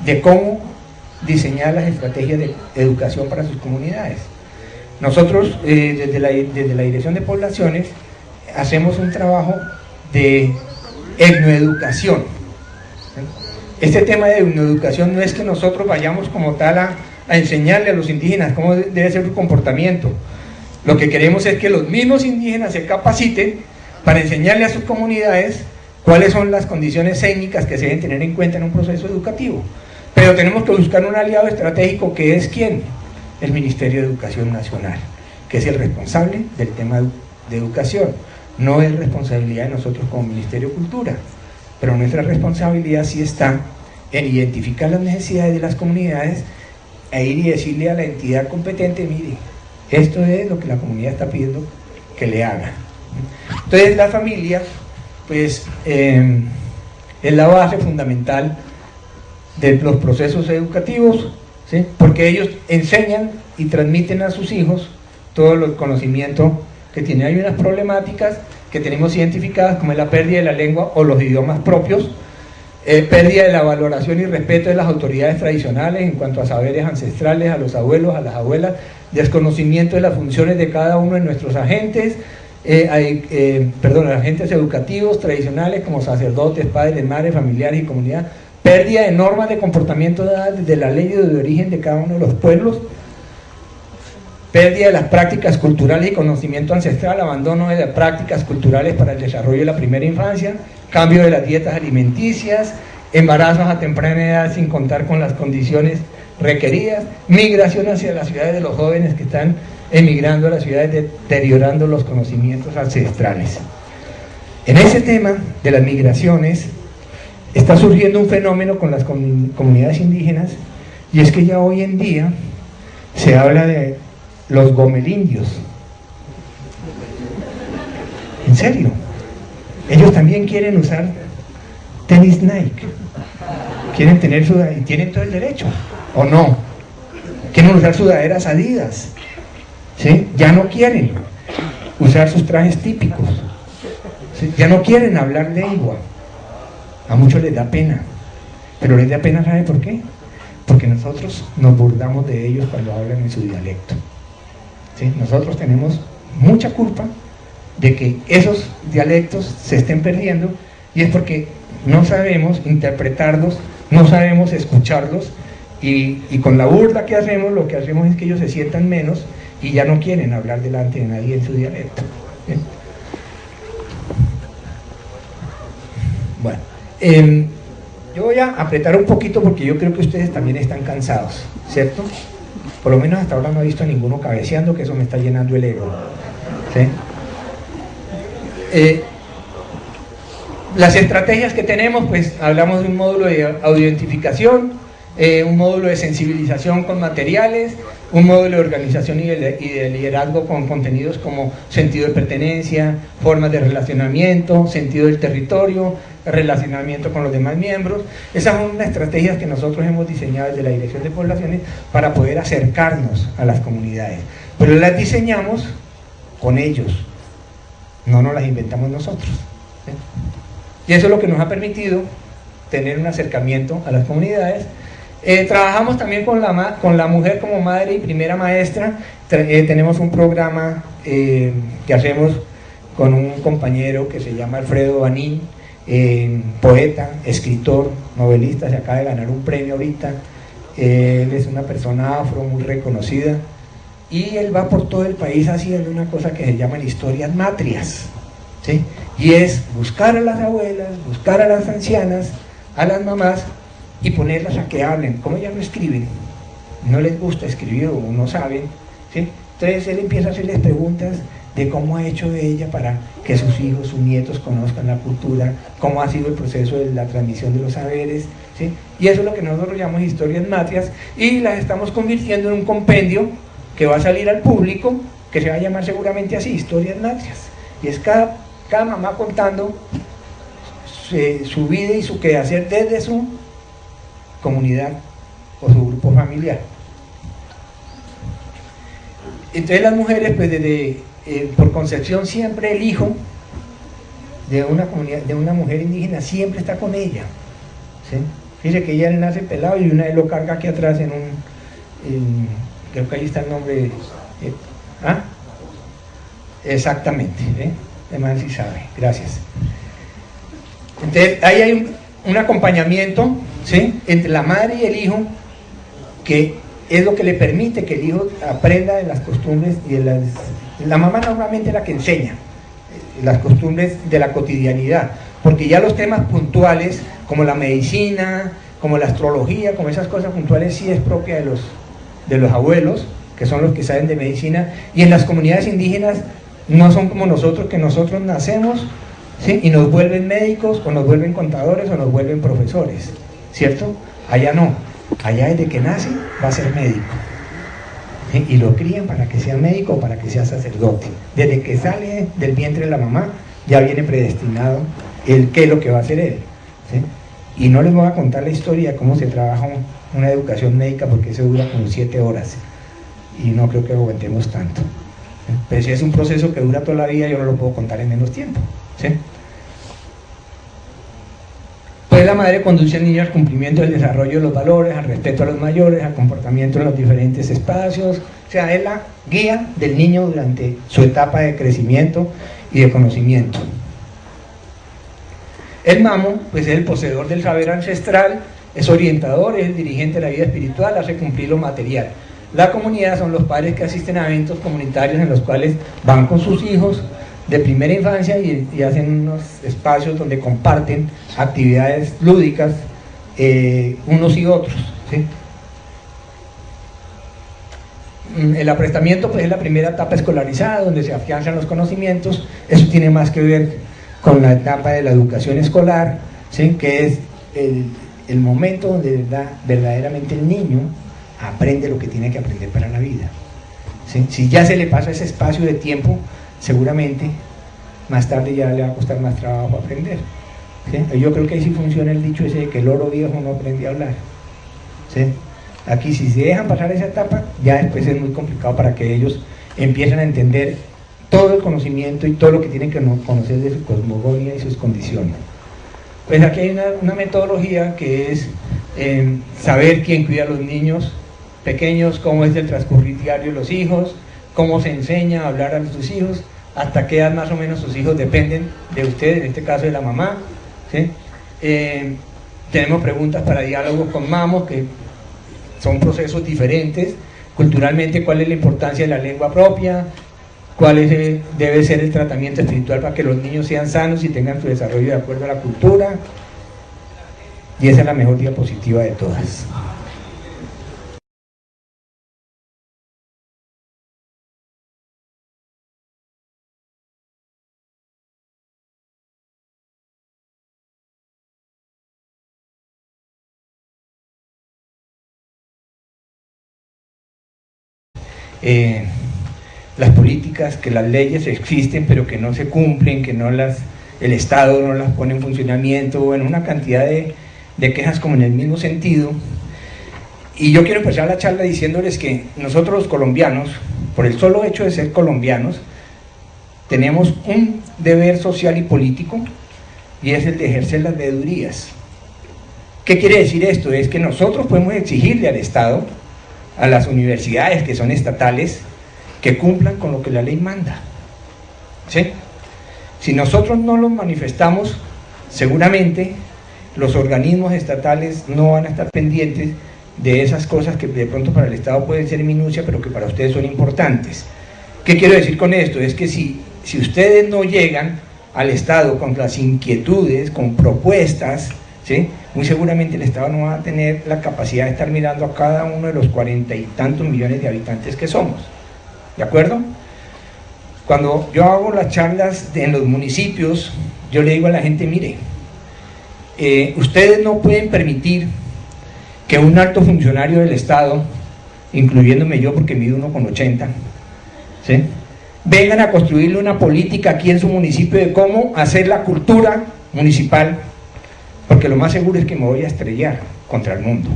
Speaker 2: de cómo diseñar las estrategias de educación para sus comunidades. Nosotros, desde la Dirección de Poblaciones, hacemos un trabajo de etnoeducación. Este tema de etnoeducación no es que nosotros vayamos como tal a enseñarle a los indígenas cómo debe ser su comportamiento. Lo que queremos es que los mismos indígenas se capaciten para enseñarle a sus comunidades cuáles son las condiciones étnicas que se deben tener en cuenta en un proceso educativo. Pero tenemos que buscar un aliado estratégico que es ¿quién? El Ministerio de Educación Nacional, que es el responsable del tema de educación. No es responsabilidad de nosotros como Ministerio de Cultura, pero nuestra responsabilidad sí está en identificar las necesidades de las comunidades e ir y decirle a la entidad competente, mire, esto es lo que la comunidad está pidiendo que le haga. Entonces la familia, pues, es la base fundamental de los procesos educativos, ¿sí? Porque ellos enseñan y transmiten a sus hijos todo el conocimiento que tienen. Hay unas problemáticas que tenemos identificadas como es la pérdida de la lengua o los idiomas propios, pérdida de la valoración y respeto de las autoridades tradicionales en cuanto a saberes ancestrales, a los abuelos, a las abuelas, desconocimiento de las funciones de cada uno de nuestros agentes, agentes educativos tradicionales como sacerdotes, padres, madres, familiares y comunidad, pérdida de normas de comportamiento dadas desde la ley de origen de cada uno de los pueblos, pérdida de las prácticas culturales y conocimiento ancestral, abandono de las prácticas culturales para el desarrollo de la primera infancia, cambio de las dietas alimenticias, embarazos a temprana edad sin contar con las condiciones requeridas, migración hacia las ciudades de los jóvenes que están emigrando a las ciudades, deteriorando los conocimientos ancestrales. En ese tema de las migraciones está surgiendo un fenómeno con las comunidades indígenas, y es que ya hoy en día se habla de los gomelindios. En serio, ellos también quieren usar tenis Nike, quieren tener y tienen todo el derecho, ¿o no? Quieren usar sudaderas Adidas, ¿sí? Ya no quieren usar sus trajes típicos, ¿sí? Ya no quieren hablar lengua. A muchos les da pena, pero les da pena, ¿sabe por qué? Porque nosotros nos burlamos de ellos cuando hablan en su dialecto, ¿sí? Nosotros tenemos mucha culpa de que esos dialectos se estén perdiendo, y es porque no sabemos interpretarlos, no sabemos escucharlos, y con la burla que hacemos, lo que hacemos es que ellos se sientan menos y ya no quieren hablar delante de nadie en su dialecto, ¿sí? Bueno, yo voy a apretar un poquito porque yo creo que ustedes también están cansados, ¿cierto? Por lo menos hasta ahora no he visto a ninguno cabeceando, que eso me está llenando el ego, ¿sí? Las estrategias que tenemos, pues hablamos de un módulo de audioidentificación, un módulo de sensibilización con materiales, un módulo de organización y de liderazgo con contenidos como sentido de pertenencia, formas de relacionamiento, sentido del territorio, relacionamiento con los demás miembros. Esas son unas estrategias que nosotros hemos diseñado desde la Dirección de Poblaciones para poder acercarnos a las comunidades, pero las diseñamos con ellos, no nos las inventamos nosotros, ¿sí? Y eso es lo que nos ha permitido tener un acercamiento a las comunidades. Trabajamos también con la mujer como madre y primera maestra. Tenemos un programa que hacemos con un compañero que se llama Alfredo Banín, poeta, escritor, novelista, se acaba de ganar un premio ahorita. Él es una persona afro muy reconocida y él va por todo el país haciendo una cosa que se llaman historias matrias, ¿sí? Y es buscar a las abuelas, buscar a las ancianas, a las mamás, y ponerlas a que hablen. Como ellas no escriben, no les gusta escribir o no saben, ¿sí? Entonces él empieza a hacerles preguntas de cómo ha hecho ella para que sus hijos, sus nietos conozcan la cultura, cómo ha sido el proceso de la transmisión de los saberes, ¿sí? Y eso es lo que nosotros llamamos historias matrias, y las estamos convirtiendo en un compendio que va a salir al público, que se va a llamar seguramente así, historias matrias, y es cada mamá contando su vida y su quehacer desde su comunidad o su grupo familiar. Entonces las mujeres, pues por concepción, siempre el hijo de una comunidad, de una mujer indígena, siempre está con ella, ¿sí? Fíjese que ella nace pelado y una vez lo carga aquí atrás creo que ahí está el nombre, ¿ah? Exactamente, ¿eh? Además sí sabe, gracias. Entonces ahí hay un acompañamiento, ¿sí?, entre la madre y el hijo, que es lo que le permite que el hijo aprenda de las costumbres y la mamá normalmente es la que enseña las costumbres de la cotidianidad, porque ya los temas puntuales como la medicina, como la astrología, como esas cosas puntuales, sí es propia de los abuelos, que son los que saben de medicina, y en las comunidades indígenas no son como nosotros, que nosotros nacemos, ¿sí?, y nos vuelven médicos, o nos vuelven contadores, o nos vuelven profesores, ¿cierto? Allá no, allá desde que nace va a ser médico, ¿sí?, y lo crían para que sea médico o para que sea sacerdote. Desde que sale del vientre de la mamá ya viene predestinado qué es lo que va a hacer él, ¿sí? Y no les voy a contar la historia de cómo se trabaja una educación médica, porque eso dura como 7 horas y no creo que aguantemos tanto, ¿sí? Pero si es un proceso que dura toda la vida, yo no lo puedo contar en menos tiempo, ¿sí? Pues la madre conduce al niño al cumplimiento del desarrollo de los valores, al respeto a los mayores, al comportamiento en los diferentes espacios, o sea, es la guía del niño durante su etapa de crecimiento y de conocimiento. El mamo, pues es el poseedor del saber ancestral, es orientador, es el dirigente de la vida espiritual, hace cumplir lo material. La comunidad son los padres que asisten a eventos comunitarios en los cuales van con sus hijos de primera infancia y hacen unos espacios donde comparten actividades lúdicas unos y otros, ¿sí? El aprestamiento, pues, es la primera etapa escolarizada donde se afianzan los conocimientos. Eso tiene más que ver con la etapa de la educación escolar, ¿sí?, que es el momento donde verdaderamente el niño aprende lo que tiene que aprender para la vida, ¿sí? Si ya se le pasa ese espacio de tiempo, seguramente más tarde ya le va a costar más trabajo aprender, ¿sí? Yo creo que ahí sí funciona el dicho ese de que el loro viejo no aprende a hablar, ¿sí? Aquí, si se dejan pasar esa etapa, ya después es muy complicado para que ellos empiecen a entender todo el conocimiento y todo lo que tienen que conocer de su cosmogonía y sus condiciones. Pues aquí hay una metodología que es saber quién cuida a los niños pequeños, cómo es el transcurrir diario de los hijos, cómo se enseña a hablar a sus hijos, hasta qué edad más o menos sus hijos dependen de usted, en este caso de la mamá, ¿sí? Tenemos preguntas para diálogos con mamos, que son procesos diferentes. Culturalmente, ¿cuál es la importancia de la lengua propia? ¿Cuál debe ser el tratamiento espiritual para que los niños sean sanos y tengan su desarrollo de acuerdo a la cultura? Y esa es la mejor diapositiva de todas. Las políticas, que las leyes existen pero que no se cumplen, que el Estado no las pone en funcionamiento, bueno, una cantidad de quejas como en el mismo sentido. Y yo quiero empezar la charla diciéndoles que nosotros los colombianos, por el solo hecho de ser colombianos, tenemos un deber social y político, y es el de ejercer las veedurías. ¿Qué quiere decir esto? Es que nosotros podemos exigirle al Estado, a las universidades que son estatales, que cumplan con lo que la ley manda, ¿sí? Si nosotros no lo manifestamos, seguramente los organismos estatales no van a estar pendientes de esas cosas que de pronto para el Estado pueden ser minucia, pero que para ustedes son importantes. ¿Qué quiero decir con esto? Es que si ustedes no llegan al Estado con las inquietudes, con propuestas, ¿sí?, muy seguramente el Estado no va a tener la capacidad de estar mirando a cada uno de los 40 y tantos millones de habitantes que somos. ¿De acuerdo? Cuando yo hago las charlas en los municipios, yo le digo a la gente, mire, ustedes no pueden permitir que un alto funcionario del Estado, incluyéndome yo porque mido 1,80, ¿sí?, vengan a construirle una política aquí en su municipio de cómo hacer la cultura municipal, porque lo más seguro es que me voy a estrellar contra el mundo.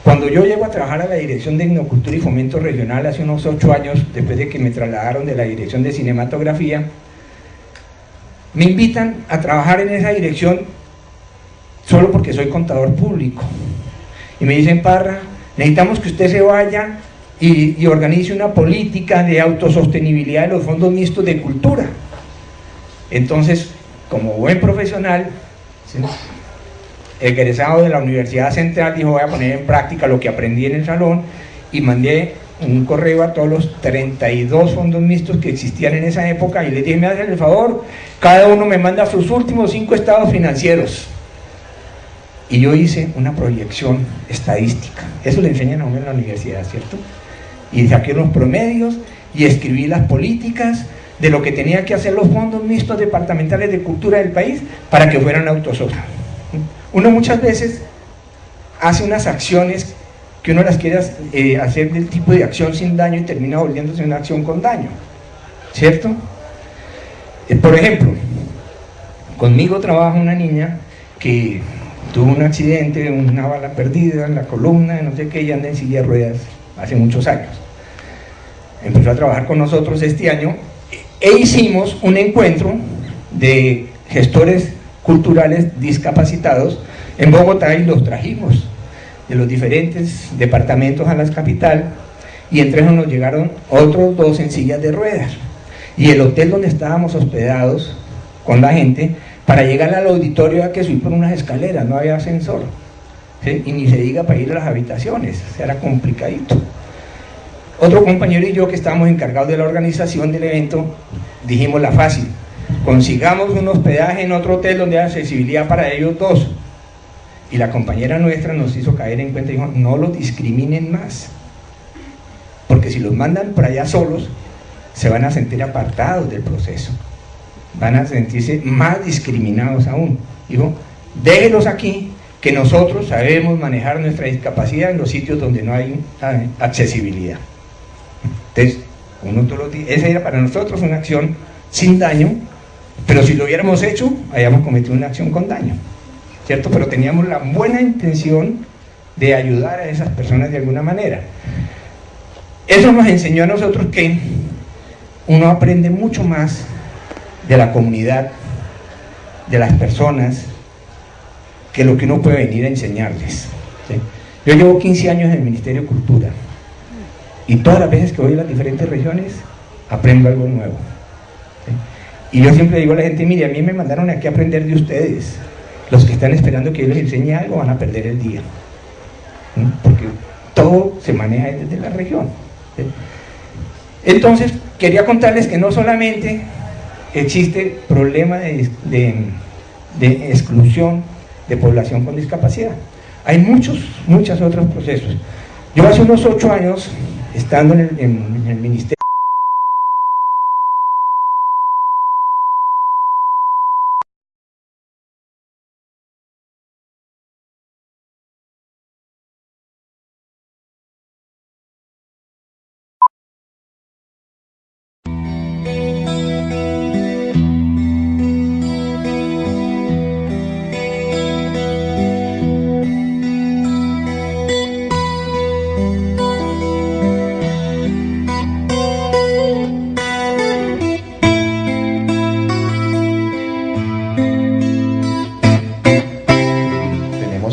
Speaker 2: Cuando yo llego a trabajar a la Dirección de Etnocultura y Fomento Regional hace unos 8 años, después de que me trasladaron de la Dirección de Cinematografía, me invitan a trabajar en esa dirección solo porque soy contador público. Y me dicen, Parra, necesitamos que usted se vaya y organice una política de autosostenibilidad de los fondos mixtos de cultura. Entonces, como buen profesional, ¿sí?, egresado de la Universidad Central, dijo, voy a poner en práctica lo que aprendí en el salón, y mandé un correo a todos los 32 fondos mixtos que existían en esa época, y les dije, me hacen el favor, cada uno me manda sus últimos 5 estados financieros. Y yo hice una proyección estadística, eso le enseñan a uno en la universidad, ¿cierto? Y saqué unos promedios y escribí las políticas de lo que tenía que hacer los fondos mixtos departamentales de cultura del país para que fueran autosostenibles. Uno muchas veces hace unas acciones que uno las quiere hacer del tipo de acción sin daño y termina volviéndose una acción con daño, ¿cierto? Por ejemplo, conmigo trabaja una niña que tuvo un accidente, una bala perdida en la columna, no sé qué, y anda en silla de ruedas hace muchos años. Empezó a trabajar con nosotros este año e hicimos un encuentro de gestores culturales discapacitados en Bogotá, y los trajimos de los diferentes departamentos a la capital, y entre esos nos llegaron otros 2 en sillas de ruedas, y el hotel donde estábamos hospedados con la gente, para llegar al auditorio había que subir por unas escaleras, no había ascensor, ¿sí?, y ni se diga para ir a las habitaciones, o sea, era complicadito. Otro compañero y yo, que estábamos encargados de la organización del evento, dijimos la fácil: consigamos un hospedaje en otro hotel donde haya accesibilidad para ellos 2. Y la compañera nuestra nos hizo caer en cuenta y dijo, no los discriminen más, porque si los mandan por allá solos, se van a sentir apartados del proceso, van a sentirse más discriminados aún. Dijo, déjenlos aquí, que nosotros sabemos manejar nuestra discapacidad en los sitios donde no hay accesibilidad. Entonces, esa era para nosotros una acción sin daño, pero si lo hubiéramos hecho, habíamos cometido una acción con daño, ¿cierto? Pero teníamos la buena intención de ayudar a esas personas de alguna manera. Eso nos enseñó a nosotros que uno aprende mucho más de la comunidad, de las personas, que lo que uno puede venir a enseñarles, ¿sí? Yo llevo 15 años en el Ministerio de Cultura, y todas las veces que voy a las diferentes regiones aprendo algo nuevo, ¿sí? Y yo siempre digo a la gente, mire, a mí me mandaron aquí a aprender de ustedes. Los que están esperando que yo les enseñe algo van a perder el día, ¿sí?, porque todo se maneja desde la región, ¿sí? Entonces, quería contarles que no solamente existe problema de exclusión de población con discapacidad, hay muchos otros procesos. Yo hace unos 8 años, estando en el ministerio,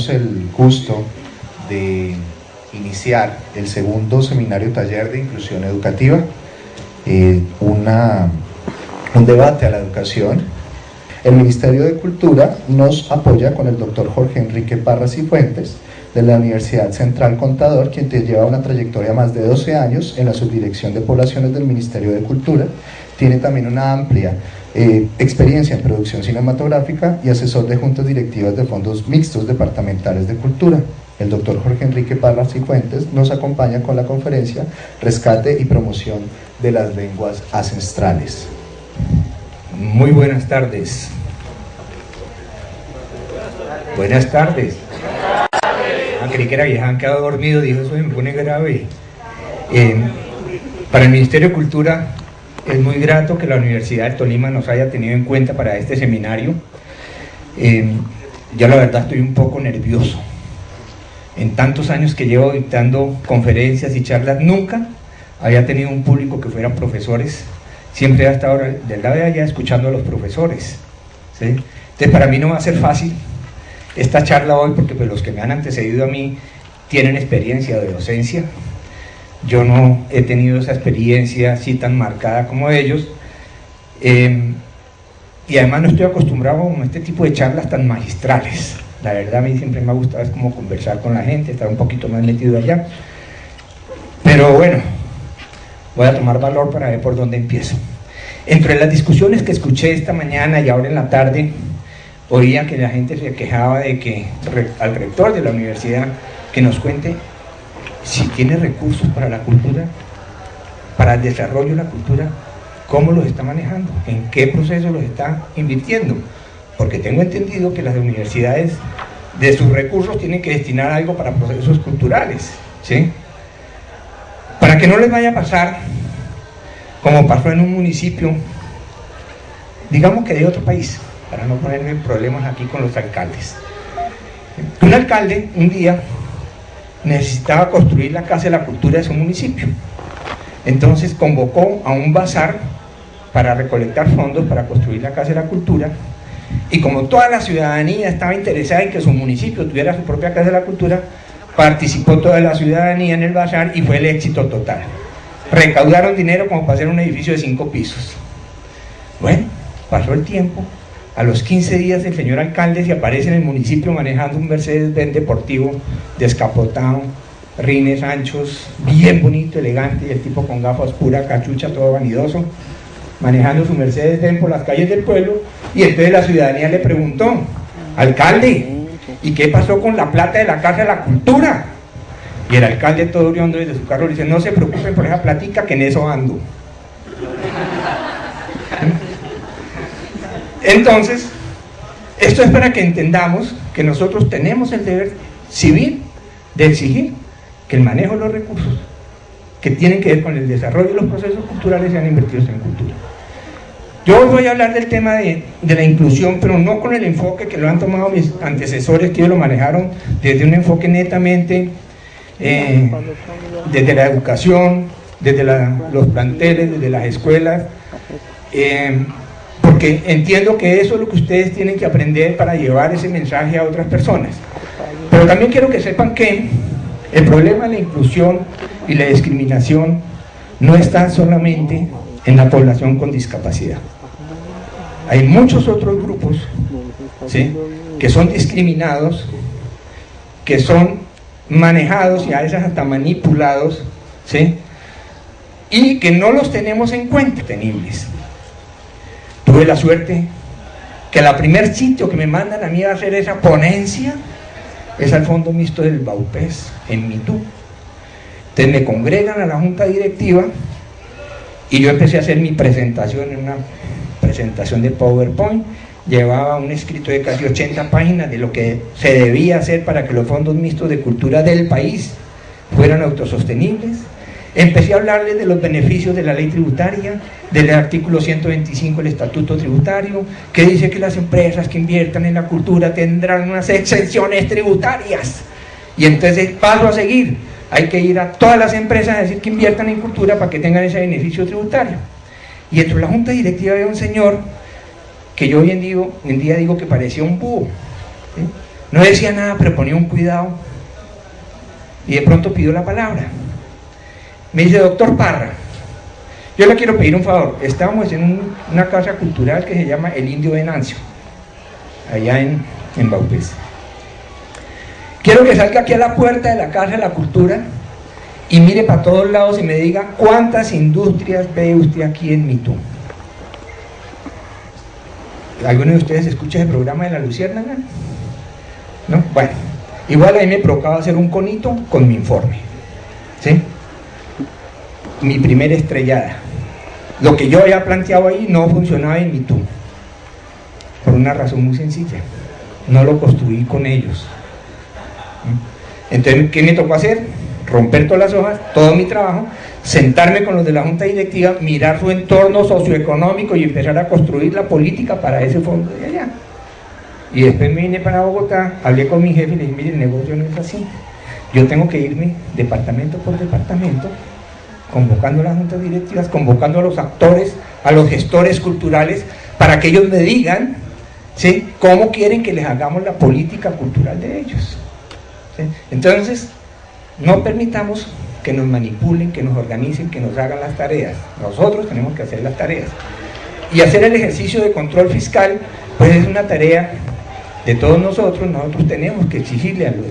Speaker 1: el gusto de iniciar el segundo seminario taller de inclusión educativa, un debate a la educación. El Ministerio de Cultura nos apoya con el doctor Jorge Enrique Parra Cifuentes, de la Universidad Central Contador, quien te lleva una trayectoria más de 12 años en la Subdirección de Poblaciones del Ministerio de Cultura. Tiene también una amplia experiencia en producción cinematográfica y asesor de juntas directivas de fondos mixtos departamentales de cultura. El doctor Jorge Enrique Parra Cifuentes nos acompaña con la conferencia Rescate y Promoción de las Lenguas Ancestrales.
Speaker 2: Muy buenas tardes. Buenas tardes. Creí que era vieja, han quedado dormido, dijo, eso me pone grave. Para el Ministerio de Cultura es muy grato que la Universidad del Tolima nos haya tenido en cuenta para este seminario. Yo la verdad estoy un poco nervioso. En tantos años que llevo dictando conferencias y charlas, nunca había tenido un público que fueran profesores. Siempre he estado del lado de allá escuchando a los profesores, ¿sí? Entonces para mí no va a ser fácil esta charla hoy, porque pues, los que me han antecedido a mí tienen experiencia de docencia. Yo no he tenido esa experiencia así tan marcada como ellos, y además no estoy acostumbrado a este tipo de charlas tan magistrales. La verdad a mí siempre me ha gustado es como conversar con la gente, estar un poquito más metido allá, pero bueno, voy a tomar valor para ver por dónde empiezo. Entre las discusiones que escuché esta mañana y ahora en la tarde, oía que la gente se quejaba de que al rector de la universidad que nos cuente si tiene recursos para la cultura, para el desarrollo de la cultura, cómo los está manejando, en qué proceso los está invirtiendo, porque tengo entendido que las universidades de sus recursos tienen que destinar algo para procesos culturales, ¿sí? Para que no les vaya a pasar como pasó en un municipio, digamos que de otro país, para no ponerme en problemas aquí con los alcaldes. Un alcalde un día necesitaba construir la Casa de la Cultura de su municipio, entonces convocó a un bazar para recolectar fondos para construir la Casa de la Cultura, y como toda la ciudadanía estaba interesada en que su municipio tuviera su propia Casa de la Cultura, participó toda la ciudadanía en el bazar y fue el éxito total. Recaudaron dinero como para hacer un edificio de 5 pisos. Bueno, pasó el tiempo. A los 15 días el señor alcalde se aparece en el municipio manejando un Mercedes-Benz deportivo descapotado, rines anchos, bien bonito, elegante, y el tipo con gafas oscuras, cachucha, todo vanidoso, manejando su Mercedes-Benz por las calles del pueblo. Y entonces la ciudadanía le preguntó: alcalde, ¿y qué pasó con la plata de la Casa de la Cultura? Y el alcalde, todo oriondo desde su carro, le dice: no se preocupen por esa platica, que en eso ando. Entonces, esto es para que entendamos que nosotros tenemos el deber civil de exigir que el manejo de los recursos que tienen que ver con el desarrollo de los procesos culturales sean invertidos en cultura. Yo hoy voy a hablar del tema de la inclusión, pero no con el enfoque que lo han tomado mis antecesores, que ellos lo manejaron desde un enfoque netamente desde la educación, desde los planteles, desde las escuelas, porque entiendo que eso es lo que ustedes tienen que aprender para llevar ese mensaje a otras personas. Pero también quiero que sepan que el problema de la inclusión y la discriminación no está solamente en la población con discapacidad. Hay muchos otros grupos, ¿sí?, que son discriminados, que son manejados y a veces hasta manipulados, ¿sí?, y que no los tenemos en cuenta, tenibles. Tuve la suerte que el primer sitio que me mandan a mí a hacer esa ponencia es al Fondo Mixto del Baupés, en Mitú. Entonces me congregan a la junta directiva y yo empecé a hacer mi presentación, en una presentación de PowerPoint. Llevaba un escrito de casi 80 páginas de lo que se debía hacer para que los fondos mixtos de cultura del país fueran autosostenibles. Empecé a hablarles de los beneficios de la ley tributaria, del artículo 125 del estatuto tributario, que dice que las empresas que inviertan en la cultura tendrán unas exenciones tributarias. Y entonces paso a seguir: hay que ir a todas las empresas a decir que inviertan en cultura para que tengan ese beneficio tributario. Y dentro de la junta directiva había un señor que yo hoy en día digo que parecía un búho, ¿sí? No decía nada, pero ponía un cuidado, y de pronto pidió la palabra. Me dice: doctor Parra, yo le quiero pedir un favor. Estamos en una casa cultural que se llama El Indio Venancio, allá en Baupés. Quiero que salga aquí a la puerta de la Casa de la Cultura y mire para todos lados y me diga cuántas industrias ve usted aquí en Mitú. ¿Alguno de ustedes escucha el programa de La Luciérnaga? ¿No? Bueno, igual a mí me provocaba hacer un conito con mi informe, ¿sí? Mi primera estrellada. Lo que yo había planteado ahí no funcionaba en mi tú, por una razón muy sencilla: no lo construí con ellos. Entonces, ¿qué me tocó hacer? Romper todas las hojas, todo mi trabajo, sentarme con los de la junta directiva, mirar su entorno socioeconómico y empezar a construir la política para ese fondo de allá. Y después me vine para Bogotá, hablé con mi jefe y le dije: mire, el negocio no es así, yo tengo que irme departamento por departamento, convocando a las juntas directivas, convocando a los actores, a los gestores culturales, para que ellos me digan, ¿sí?, cómo quieren que les hagamos la política cultural de ellos, ¿sí? Entonces, no permitamos que nos manipulen, que nos organicen, que nos hagan las tareas. Nosotros tenemos que hacer las tareas. Y hacer el ejercicio de control fiscal, pues es una tarea de todos nosotros. Nosotros tenemos que exigirle a los